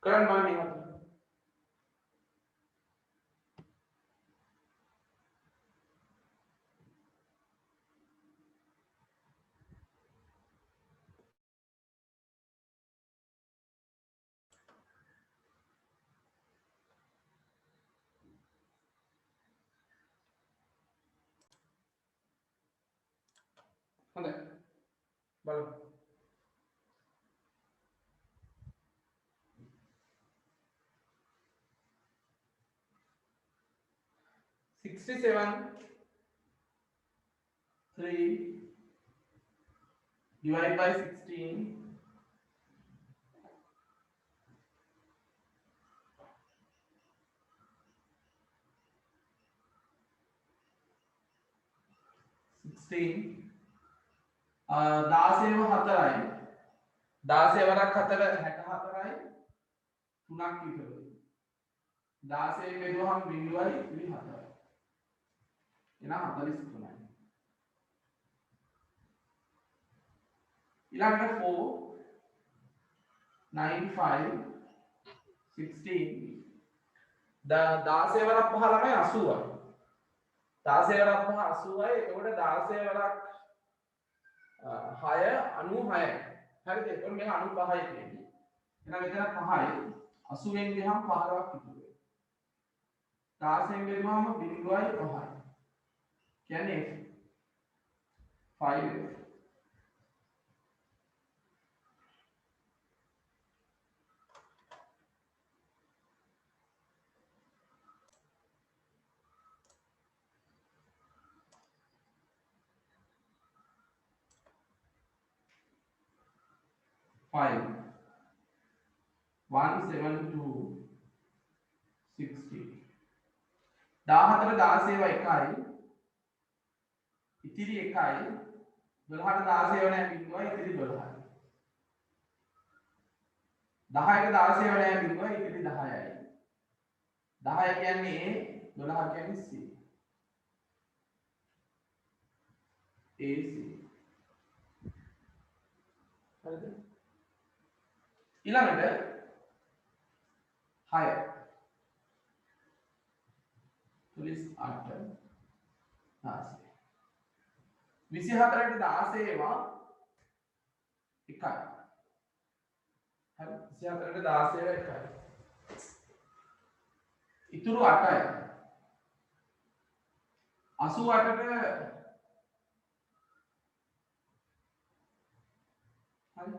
කරන්න බලන්න මේක. හොඳයි. බලමු. 67 3 divided by 16 16 16ව 4යි 16 වරක් 4 64යි 3ක් විතර 16 බෙදුවහම බිඳුවයි ඉතිරි 4යි එහෙනම් 43යි ඊළඟට 4 9 5 16 16 වරක් 15යි 80යි 16 වරක් 80යි එතකොට 16 වරක් 6 96යි හරිද එතකොට මේක 95යි කියන්නේ එහෙනම් මෙතන 5යි 80 වෙන් ගියහම 15ක් ඉතුරු වෙනවා 16 බෙදුවම බිඳුවයි 5යි කියන්නේ 5 5 172 60 14 16 1යි ඉතිරි 1යි 12ට 16 නැහැ බිඳුවයි ඉතිරි 12යි 10ට 16 නැහැ බිඳුවයි ඉතිරි 10යි 10 කියන්නේ A 12 කියන්නේ C AC හරිද ඊළඟට 6 पुलिस 8 16 24ට 16 වා 1යි හරි 24ට 16 එකයි. ඉතුරු 8යි. 88ට හරි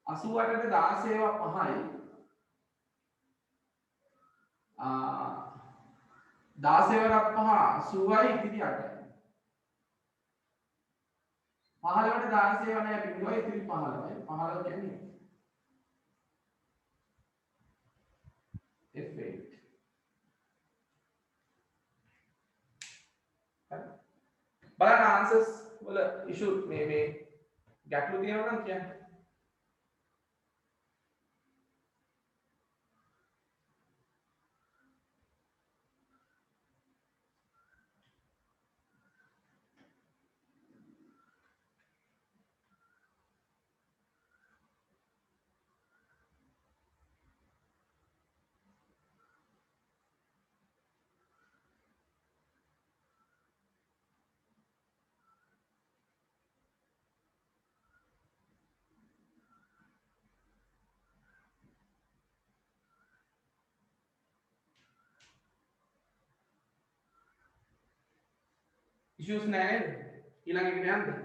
88ට 16 5යි. 16 වරක් 5 80යි ඉතිරි 8යි. 15ට 16 වනේ බිඳුවයි ඉතිරි 15යි. 15 කියන්නේ F8. හරි. බලන්න ආන්සර්ස් වල ඉෂු මේ ගැටලු තියෙනවා නම් කියන්න. ඉෂුස් නැහැ නේද? ඊළඟ එකට යන්න.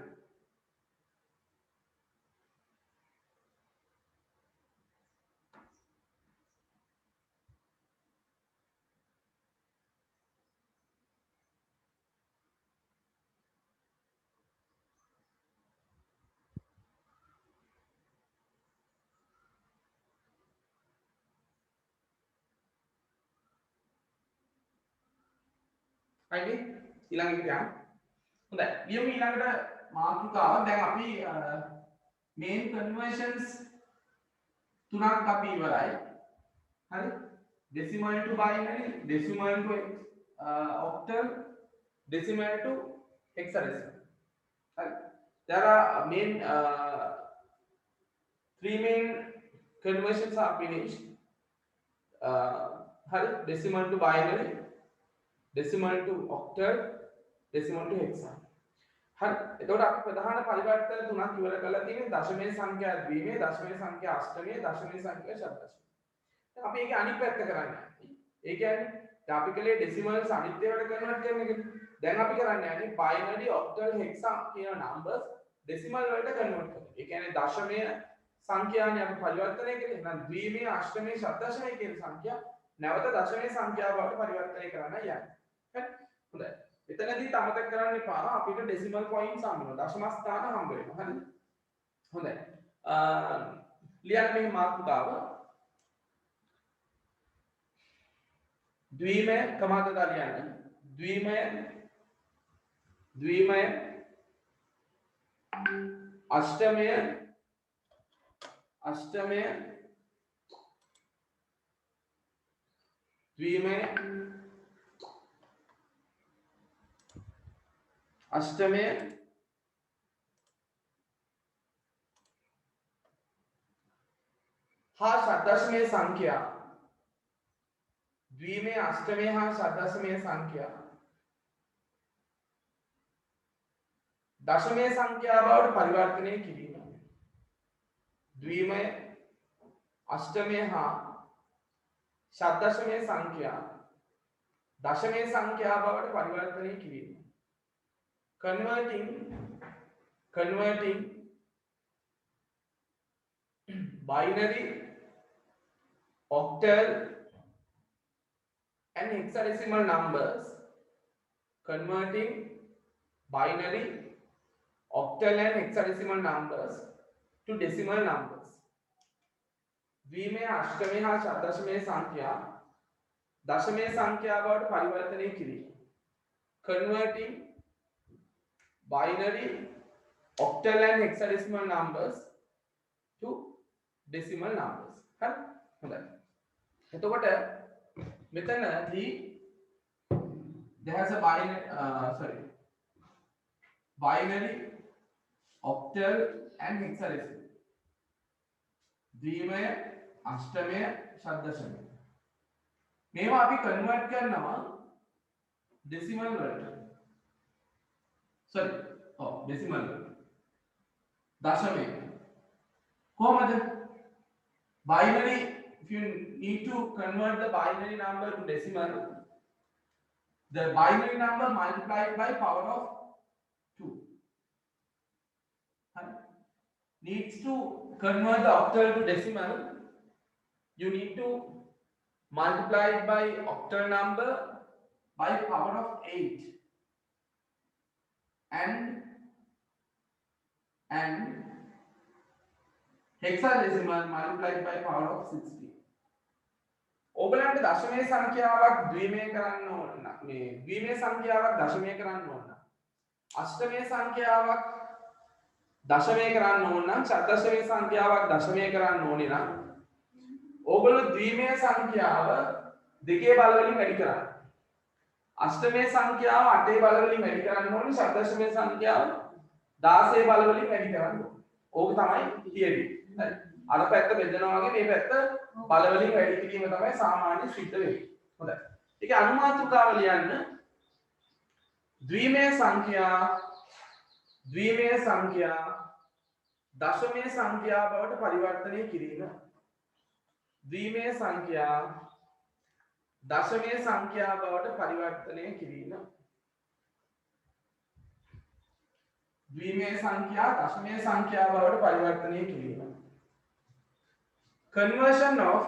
හරිනේ? ඊළඟ එකට යන්න. හොඳයි. ලියමු ඊළඟට මාතෘකාව. දැන් අපි main conversions තුනක් අපි ඉවරයි. හරි? decimal to binary, decimal to octal, decimal to hexadecimal. Right? There are three main conversions are finished. Decimal to binary, decimal to octal, decimal to hexa. හරි. එතකොට අපි ප්‍රධාන පරිවර්තන තුනක් ඉවර කරලා තියෙන්නේ දශමයේ සංඛ්‍යා ද්විමේ, දශමයේ සංඛ්‍යා අෂ්ටමයේ, දශමයේ සංඛ්‍යා ෂඩ්දශමයේ. දැන් අපි ඒකේ අනිත් පැත්ත කරන්නේ. ඒ කියන්නේ අපි කලේ ඩෙසිමල්ස් අනිත් ඒවාට කන්වර්ට් කරන එකනේ. දැන් අපි කරන්නේ යන්නේ බයිනරි, ඔක්ටල්, හෙක්සා කියන නම්බර්ස් ඩෙසිමල් වලට කන්වර්ට් කරනවා. ඒ කියන්නේ දශමයේ සංඛ්‍යානේ අපි පරිවර්තනය කරේ. එහෙනම් ද්විමේ, අෂ්ටමයේ, ෂඩ්දශමයේ කියන සංඛ්‍යා නැවත දශමයේ සංඛ්‍යාව බවට පරිවර්තනය කරන්න යන්නේ. හරි. හොඳයි. එතනදී අමතක කරන්න එපා අපිට ඩෙසිමල් පොයින්ට්ස් හම්බ වෙනවා. දශම ස්ථාන හම්බ වෙනවා. හරිද? හොඳයි. ලියන්න මේ මාතෘකාව. ද්විමය කමාද දාලියන්න. ද්විමය අෂ්ටමය ද්විමය अष्टमे हा षड्दशमे संख्या द्विमे अष्टमे हा षड्दशमे संख्या दशमे संख्या බවට පරිවර්තනය කිරීම द्विमे अष्टमे हा षड्दशमे संख्या दशमे संख्या බවට පරිවර්තනය කිරීම converting binary, octal and hexadecimal numbers, converting binary, octal and hexadecimal numbers to decimal numbers. द्विमे अष्टमे हा षड्दशमे संख्या दशमे संख्या බවට පරිවර්තනය කිරීම converting binary, octal and hexadecimal numbers to decimal numbers. හරි? හොඳයි. එතකොට මෙතනදී there has a binary, octal and hexadecimal. ද්විමය, අෂ්ටමය, ෂඩ්දශමය. මේවා අපි කන්වර්ට් කරනවා decimal වලට. decimal දශමය කොහමද binary, if you need to convert the binary number to decimal, the binary number multiplied by power of 2. Needs to convert the octal to decimal, you need to multiply it by octal number by power of 8 and hexadecimal multiplied by power of 60. ඔයගලන්ට දශමයේ සංඛ්‍යාවක් ද්විමය කරන්න ඕන නම් මේ ද්විමය සංඛ්‍යාවක් දශමය කරන්න ඕන නම් අෂ්ටමය සංඛ්‍යාවක් දශමය කරන්න ඕන නම් චතුර්දශමය සංඛ්‍යාවක් දශමය කරන්න ඕනේ නම් ඕගොල්ලෝ ද්විමය සංඛ්‍යාව දෙකේ බල වලින් වැඩි කරන්න. අෂ්ටමය සංඛ්‍යාව 8 බල වලින් වැඩි කරන්න ඕනේ. චතුර්දශමය සංඛ්‍යාව 16 බල වලින් වැඩි කරන්න ඕනේ. ඕක තමයි තියරි. හරි. අර පැත්ත බෙදනවා වගේ මේ පැත්ත බල වලින් වැඩි කිරීම තමයි සාමාන්‍ය සිද්ධ වෙන්නේ. හොඳයි. ඒකේ අනුමාත්‍රිකාව ලියන්න. ද්විමය සංඛ්‍යා දශමය සංඛ්‍යා බවට පරිවර්තනය කිරීම. ද්විමය සංඛ්‍යා දශමය සංඛ්‍යා බවට පරිවර්තනය කිරීම. ද්විමය සංඛ්‍යා දශමය සංඛ්‍යා බවට පරිවර්තනය කිරීම. Conversion of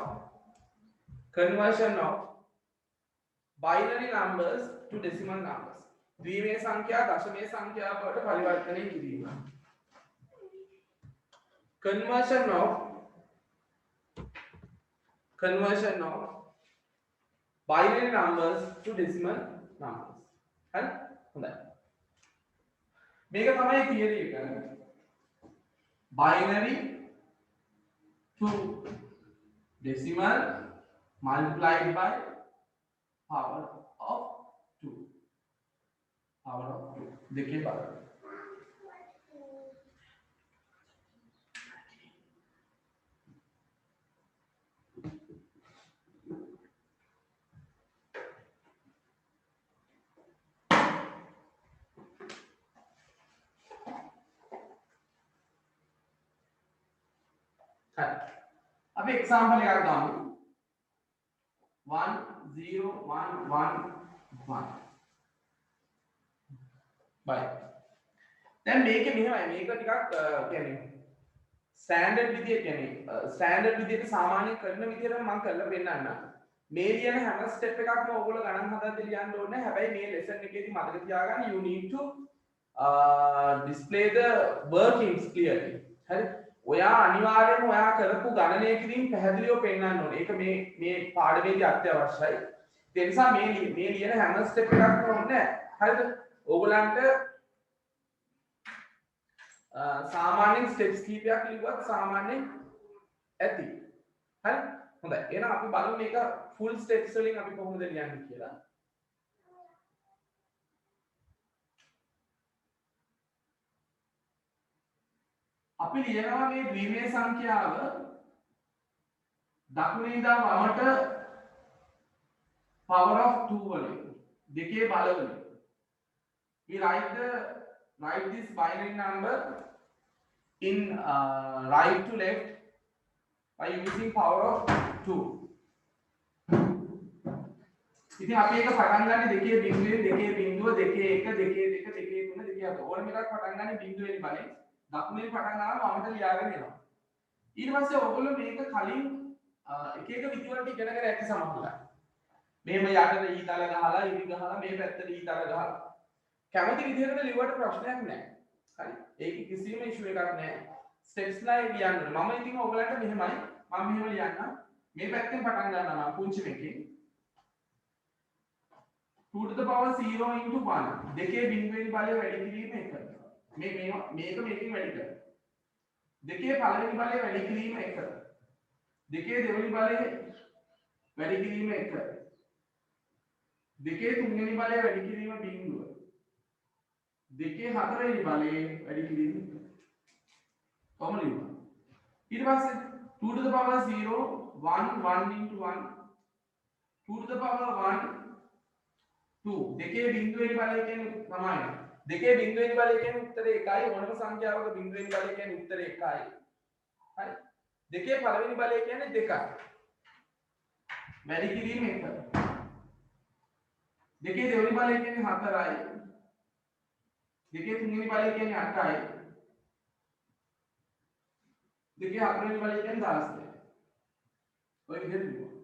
binary numbers to decimal numbers. ද්විමය සංඛ්‍යා දශමය සංඛ්‍යා බවට පරිවර්තනය කිරීම. Conversion of binary numbers to decimal numbers. හරි? හොඳයි. මේක තමයි තියරි එක. Binary to decimal multiplied by power of 2. Power of 2. देखिए power. अब एग्जांपल याद गाऊं 1 0 1 1 1 बाय දැන් මේකේ මෙහෙමයි මේක ටිකක් කියන්නේ ස්ටෑන්ඩඩ් විදිය කියන්නේ ස්ටෑන්ඩඩ් විදියට සාමාන්‍ය කරන විදියට මම කරලා පෙන්නන්න මේ ලියන හැම ස්ටෙප් එකක්ම ඕගොල්ලෝ ගණන් හදද්දී ලියන්න ඕනේ හැබැයි මේ ලෙසන් එකේදී මතක තියාගන්න you need to display the workings clearly හරි ඔයා අනිවාර්යයෙන්ම ඔයා කරපු ගණනය කිරීම පැහැදිලිව පෙන්නන්න ඕනේ. ඒක මේ පාඩමේදී අත්‍යවශ්‍යයි. ඒ නිසා මේ ලියන හැම ස්ටෙප් එකක්ම ඕනේ. හරිද? ඕගොල්ලන්ට සාමාන්‍යයෙන් ස්ටෙප්ස් කීපයක් ලිව්වත් සාමාන්‍යයෙන් ඇති. හරි? හොඳයි. එහෙනම් අපි බලමු මේක ෆුල් ස්ටෙප්ස් වලින් අපි කොහොමද ලියන්නේ කියලා. අපි ලියනවා මේ ද්විමය සංඛ්‍යාව දකුණේ ඉඳන් වමට power of 2 වලින් දෙකේ බල වලින් we write this binary number in right to left by using power of 2 ඉතින් අපි ඒක පටන් ගන්න දෙකේ බිඳුවෙන් දෙකේ බිඳුව දෙකේ 1 දෙකේ 2 දෙකේ 3 දෙකේ 4 ඕනම එකක් පටන් ගන්න බිඳුවෙන් බලේ දකුණේ පටන් ගන්නවා වමට ලියාගෙන එනවා. ඊට පස්සේ ඔයගොල්ලෝ මේක කලින් එක එක විදිහට ඉගෙනගෙන ඇති සමහරවල්. මෙහෙම යටට ඊතල ගහලා ඉරි ගහලා මේ පැත්තට ඊතල ගහලා. කැමති විදිහකට ලිව්වට ප්‍රශ්නයක් නැහැ. හරි. ඒක කිසිම ඉෂුව එකක් නැහැ. ස්ටෙප්ස් ලා ලියන්න. මම ඉතින් ඔයගලන්ට මෙහෙමයි. මම මෙහෙම ලියන්නම්. මේ පැත්තෙන් පටන් ගන්නවා මම පුංචි එකකින්. 2 to the power 0 into 1. දෙකේ බිඳුවෙන් බලය වැඩි කිරීම එක. මේක මේකෙන් වැඩි කර. දෙකේ පළවෙනි බලය වැඩි කිරීම 1. දෙකේ දෙවෙනි බලය වැඩි කිරීම 1. දෙකේ තුන්වෙනි බලය වැඩි කිරීම බිඳුව. දෙකේ හතරවෙනි බලය වැඩි කිරීම 1. කොහොමද ලියන්නේ? ඊට පස්සේ 2 to the power 0 1 1 into 1 2 to the power 1 2 දෙකේ බිඳුවෙනි බලය කියන්නේ තමයි දෙකේ බිඳුවෙනි බලය කියන්නේ උත්තරේ 1යි ඕනම සංඛ්‍යාවක බිඳුවෙනි බලය කියන්නේ උත්තරේ 1යි. හරි. දෙකේ පළවෙනි බලය කියන්නේ 2යි. වැඩි කිරීම 1. දෙකේ දෙවෙනි බලය කියන්නේ 4යි. දෙකේ තුන්වෙනි බලය කියන්නේ 8යි. දෙකේ හතරවෙනි බලය කියන්නේ 16යි. ඔය විදිහට ලියුවා.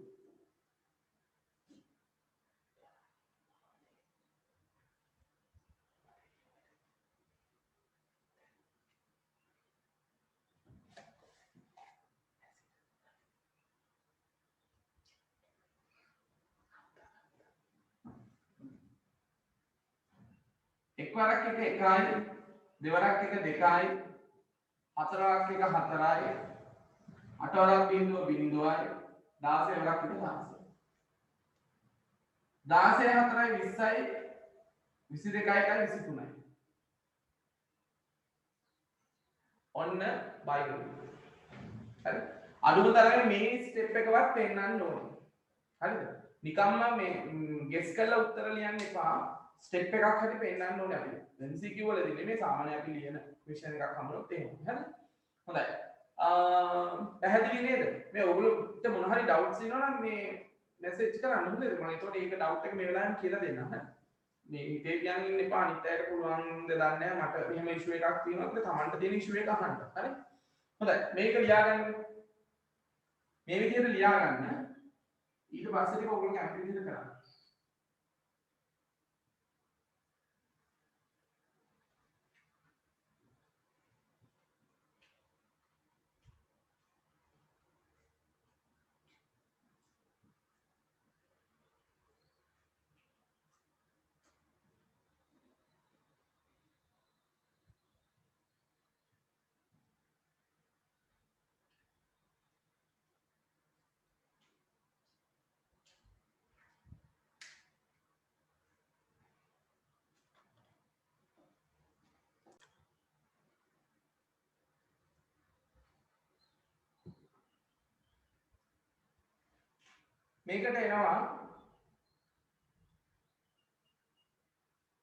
එක් වරක් එක 1යි, දෙවරක් එක 2යි, හතරක් එක 4යි, අට වරක් බිඳුව බිඳුවයි, 16 වරක් එක 16යි. 16 4යි 20යි, 22යි 23යි. ඔන්න බයිනරි. හරි. අඩුම තරමේ මේ ස්ටෙප් එකවත් පෙන්නන්න ඕනේ. හරිද? නිකම්ම මේ ගෙස් කරලා උත්තර ලියන්න එපා. ස්ටෙප් එකක් හරි පෙන්නන්න ඕනේ අපිට. MCQ වලදී නෙමෙයි සාමාන්‍ය අපි ලියන ක්වෙස්චන් එකක් හම්බුනොත් එහෙම. හරි? හොඳයි. පැහැදිලි නේද? මේ ඔයගොල්ලෝට මොන හරි ඩවුට්ස් තියෙනවා නම් මේ මැසේජ් කරන්න හොඳද? මම ඒකට ඒක ඩවුට් එක මේ වෙලාවෙම කියලා දෙන්නම්. හරි? මේ හිතේ කියන් ඉන්න එපා. අනිත් අයට පුළුවන් ද දන්නේ නැහැ. මට එහෙම ඉෂුව එකක් තියෙනවද? තමන්ට තියෙන ඉෂුව එක අහන්න. හරි? හොඳයි. මේක ලියාගන්න. මේ විදිහට ලියාගන්න. ඊට පස්සේ ටික ඔයගොල්ලෝ කැම්ප් විදිහට කරන්න. මේකට එනවා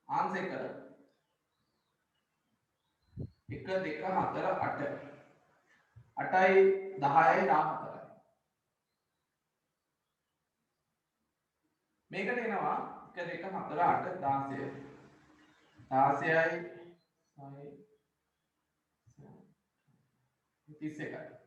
ආන්සර් එක 1 2 4 8 8යි 10යි 14යි. මේකට එනවා 1 2 4 8 16 16යි 6යි 31යි.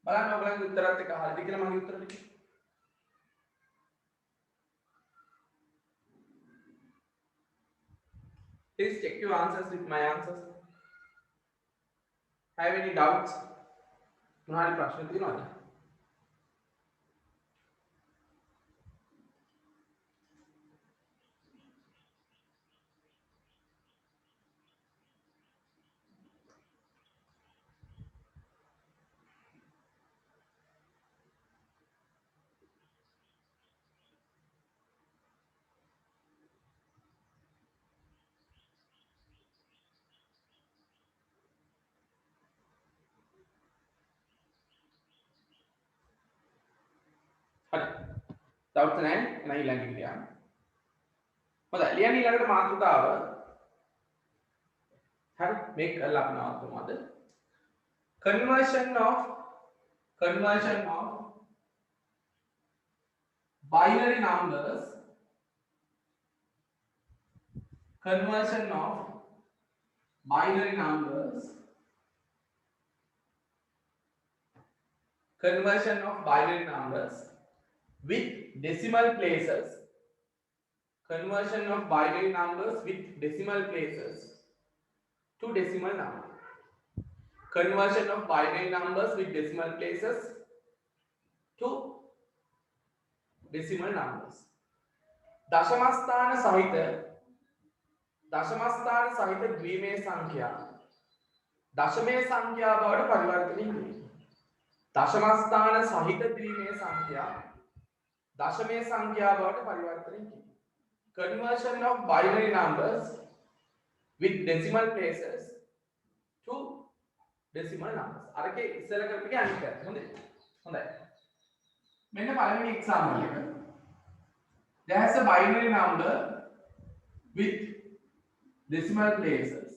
බලන්න ඔයගලගේ උත්තරات එක හරිද කියලා මගේ උත්තර ටික. Please check your answers with my answers. Have any doubts? මොනවාරි ප්‍රශ්න තියෙනවද? හරි. doubts නැහැ. එහෙනම් ඊළඟට ලියන්න. හොඳයි. ලියන්න ඊළඟට මාතෘකාව. හරි. මේක කරලා අපි නවත්තමු අද. conversion of binary numbers conversion of binary numbers with decimal places to decimal number. Conversion of binary numbers with decimal places to decimal numbers. දශම ස්ථාන සහිත ද්විමේය සංඛ්‍යා දශමයේ සංඛ්‍යා බවට පරිවර්තනය කිරීම. දශම ස්ථාන සහිත ද්විමේ සංඛ්‍යා දශමයේ සංඛ්‍යා බවට පරිවර්තනය කිරීම. Conversion of binary numbers with decimal places to decimal numbers. අරකේ ඉස්සෙල්ලා කරපු එක අනිත් පැත්ත. හොඳයි. හොඳයි. මෙන්න පළවෙනි example එක. There has a binary number with decimal places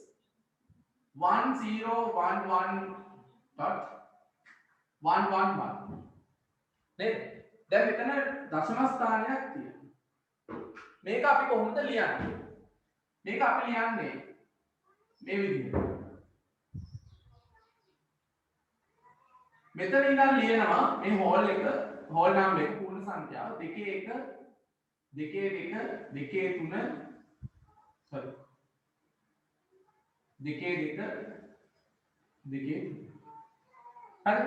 1011.111 නේද? දැන් මෙතන දශම ස්ථානයක් තියෙනවා. මේක අපි කොහොමද ලියන්නේ? මේක අපි ලියන්නේ මේ විදිහට. මෙතන ඉඳන් ලියනවා මේ හෝල් එක හෝල් නම් එක පූර්ණ සංඛ්‍යාව 2 1 2 2 2 3 sorry 2 2 2 හරි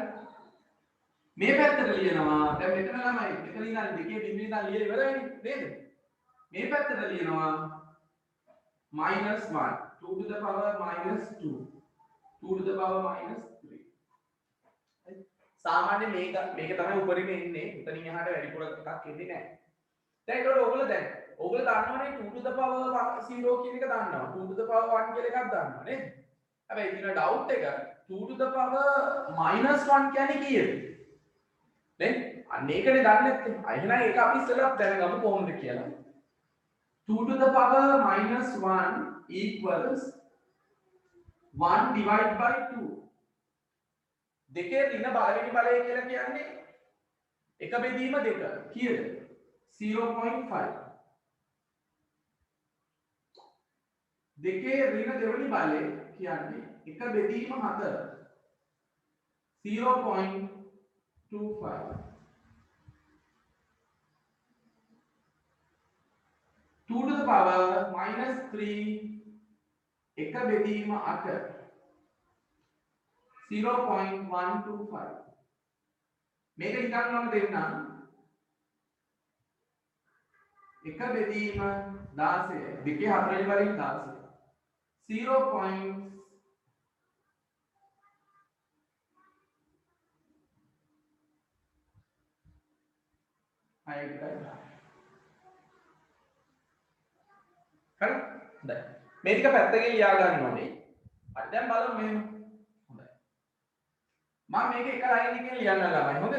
මේ පැත්තට ලියනවා දැන් මෙතන ළමයි මෙතන ඉඳන් 2 බිඳුවෙන් ඉඳන් ලියලා ඉවර වෙන්නේ නේද මේ පැත්තට ලියනවා -1 2 to the power -2 2 to the power -3 සාමාන්‍ය මේක තමයි උඩරින් එන්නේ උතනින් එහාට වැඩිපුර එකක් එන්නේ නැහැ දැන් ඒකට ඔයගොල්ලෝ දන්නවනේ 2 to the power 0 කියන එක දන්නවා 2 to the power 1 කියලා එකක් දන්නවා නේද හැබැයි ඉතින් ඩවුට් එක 2 to the power -1 කියන්නේ කීයද දැන් අන්න ඒකනේ දන්නේ නැත්තේ එහෙනම් ඒක අපි ඉස්සෙල්ලා දැනගමු කොහොමද කියලා 2 to the power -1 equals 1 divided by 2 දෙකේ ඍණ පළවෙනි බලය කියලා කියන්නේ එක බෙදීම දෙක කීයද 0.5 දෙකේ ඍණ දෙවෙනි බලය කියන්නේ එක බෙදීම 4 0.25 2 to the power -3 එක බෙදීම 8 0.125 මේක නිකන් මම දෙන්නම් එක බෙදීම 16 දෙකේ හතරවෙනි බලයෙන් 16 හරි හොඳයි මේ ටික පැත්තකින් ලියා ගන්න ඕනේ හරි දැන් බලමු මෙහෙම හොඳයි මම මේක එක ලයින් එකකින් ලියන්න ළමයි හොඳද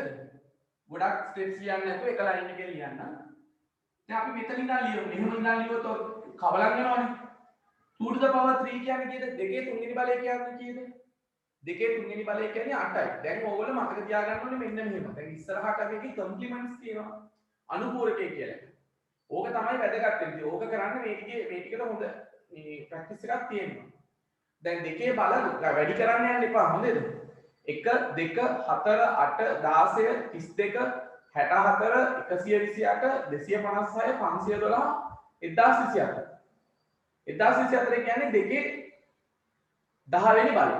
ගොඩක් ස්ටෙප්ස් ලියන්න නැතුව එක ලයින් එකකින් ලියන්න දැන් අපි මෙතන ඉඳන් ලියමු මෙහෙම ඉඳන් ලියුවොත් කවලම් වෙනවනේ 2 to the power 3 කියන්නේ කීයද දෙකේ තුන්වෙනි බලය කියන්නේ කීයද දෙකේ තුන්වෙනි බලය කියන්නේ 8යි දැන් ඕගොල්ලෝ මතක තියාගන්න ඕනේ මෙන්න මෙහෙම දැන් ඉස්සරහට මේකේ කම්ප්ලිමන්ට්ස් තියෙනවා අනුපූරකය කියලා. ඕක තමයි වැදගත් වෙන්නේ. ඕක කරන්න මේ ටිකට හොඳ මේ ප්‍රැක්ටිස් එකක් තියෙනවා. දැන් දෙකේ බල වැඩි කරන්න යන්න එපා. හොඳේද? 1 2 4 8 16 32 64 128 256 512 1024 1024 කියන්නේ දෙකේ 10 වෙනි බලය.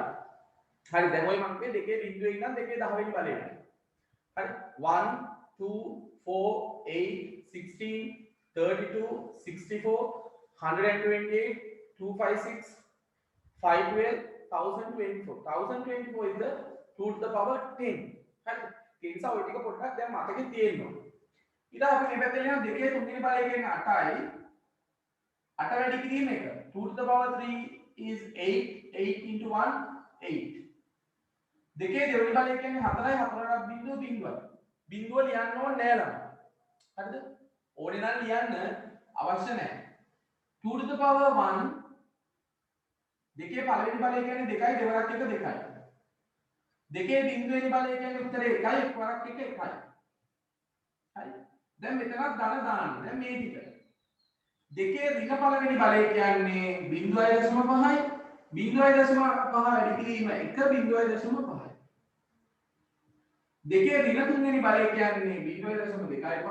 හරි දැන් ඔය මම කිව්වේ දෙකේ බිඳුවේ ඉඳන් දෙකේ 10 වෙනි බලය. හරි 1 2 4 8 16 32 64 128 256 512 1024 is the 2 to the power 10 හරි ඒ නිසා ඔය ටික පොඩ්ඩක් දැන් මතකෙ තියෙන්න ඕනේ ඊට අපි මේ පැත්තේ ලියන දෙකේ තුන්වෙනි බලය කියන්නේ 8යි 8 වැඩි කිරීම එක 2 to the power 3 is 8 8 into 1 8 දෙකේ දෙවෙනි බලය කියන්නේ 4යි 4ට බිඳුව බිඳුව ලියන්න ඕනේ නෑ ළමයි. හරිද? ඕනේ නම් ලියන්න අවශ්‍ය නෑ. 2 to the power 1 දෙකේ පළවෙනි බලය කියන්නේ 2යි දෙවරක් එක 2යි. දෙකේ බිඳුවෙනි බලය කියන්නේ උත්තරේ 1යි එක්වරක් එක 1යි. හරි. දැන් මෙතනත් ධන දාන්න. දැන් මේ ටික. දෙකේ ඍණ පළවෙනි බලය කියන්නේ 0.5යි 0.5 වැඩි කිරීම 1.5යි. දෙකේ ඍණ තුන්වෙනි බලය කියන්නේ 0.25යි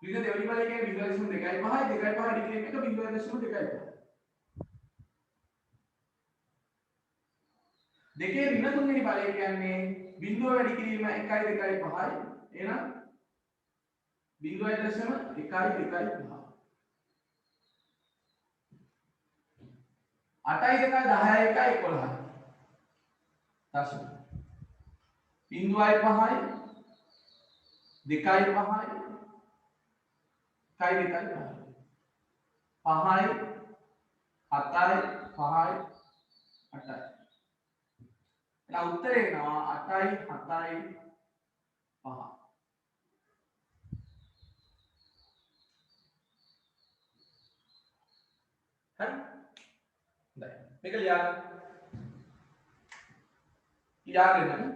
ඍණ දෙවෙනි බලය කියන්නේ 0.25යි 2.5 වැඩි කිරීම 1.25යි දෙකේ ඍණ තුන්වෙනි බලය කියන්නේ බිඳුව වැඩි කිරීම 1.25යි එහෙනම් 0.125 8යි 2යි 10යි 1යි 11යි. දශම. 0යි 5යි 2යි 5යි 1යි 2යි 5යි. 5යි 7යි 5යි 8යි. එහෙනම් උත්තරේ එනවා 8යි 7යි 5. හරි? හොඳයි. මේක ලියාගන්න. ලියාගෙන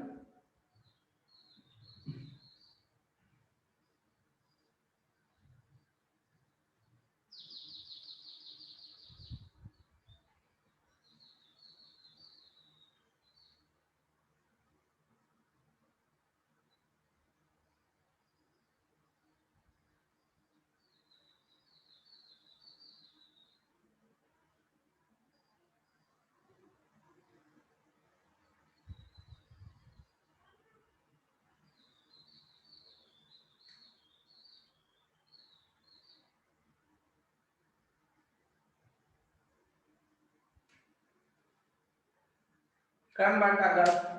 කරන් බලන්න අගා.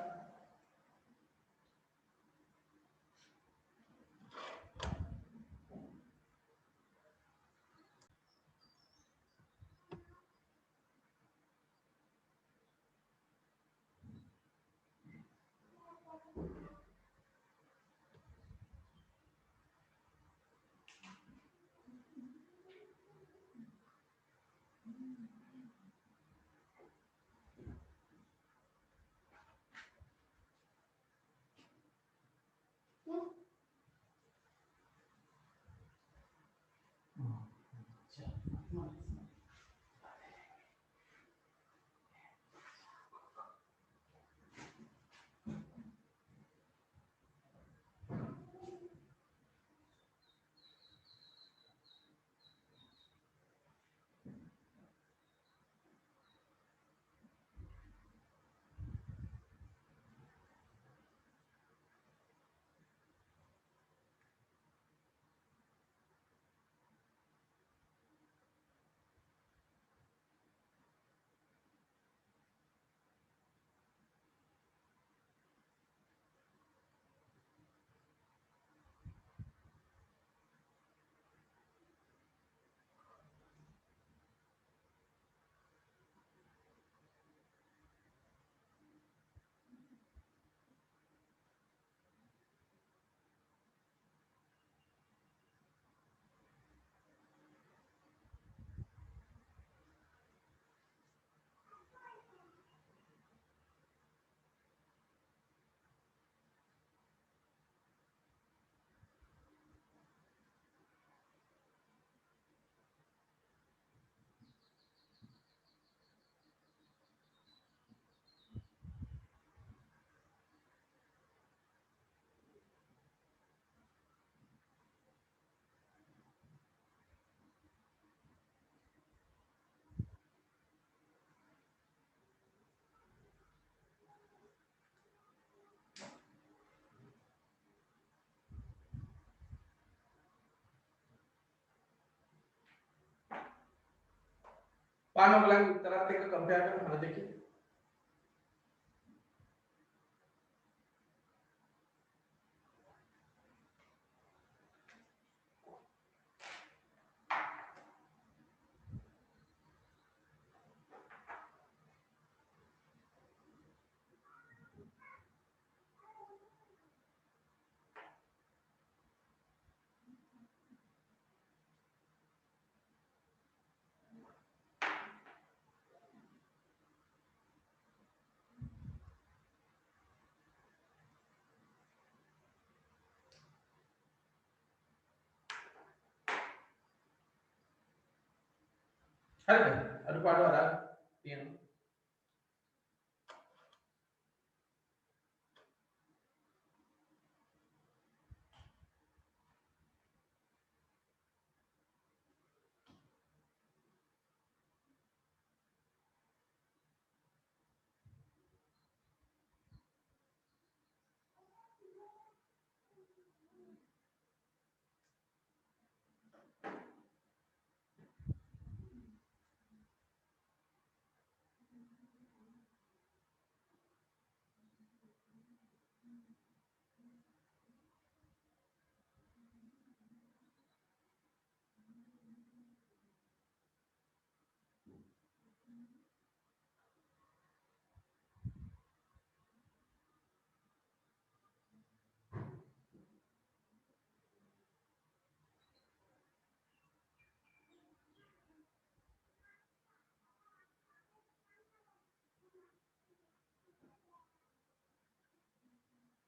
බලන්න ඔයගලන්ගේ උත්තරات එක්ක කම්පෙයාර් කරන අර දෙකේ. හරිද? අඩුපාඩු අර තියෙනවා.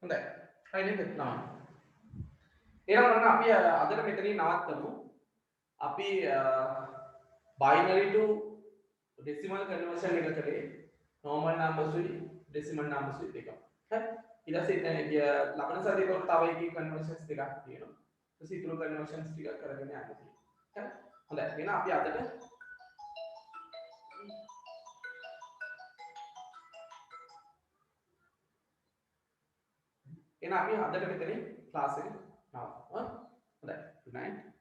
හොඳයි. හරි නේද? නම. එහෙනම් ඔන්න අපි අදට මෙතනින් නවත්තමු. අපි binary to decimal conversion එක කරේ normal numbers උයි decimal numbers උයි දෙක. හරි. ඊට පස්සේ ලබන සතියේ තව එකකින් conversions දෙකක් තියෙනවා. ඊට පස්සේ ඊතුරු conversions ටික කරගෙන යන්න තියෙනවා. හරි. හොඳයි. එහෙනම් අපි අදට එහෙනම් අපි අදට මෙතනින් ක්ලාස් එක නවත්තමු. හොඳයි. good night.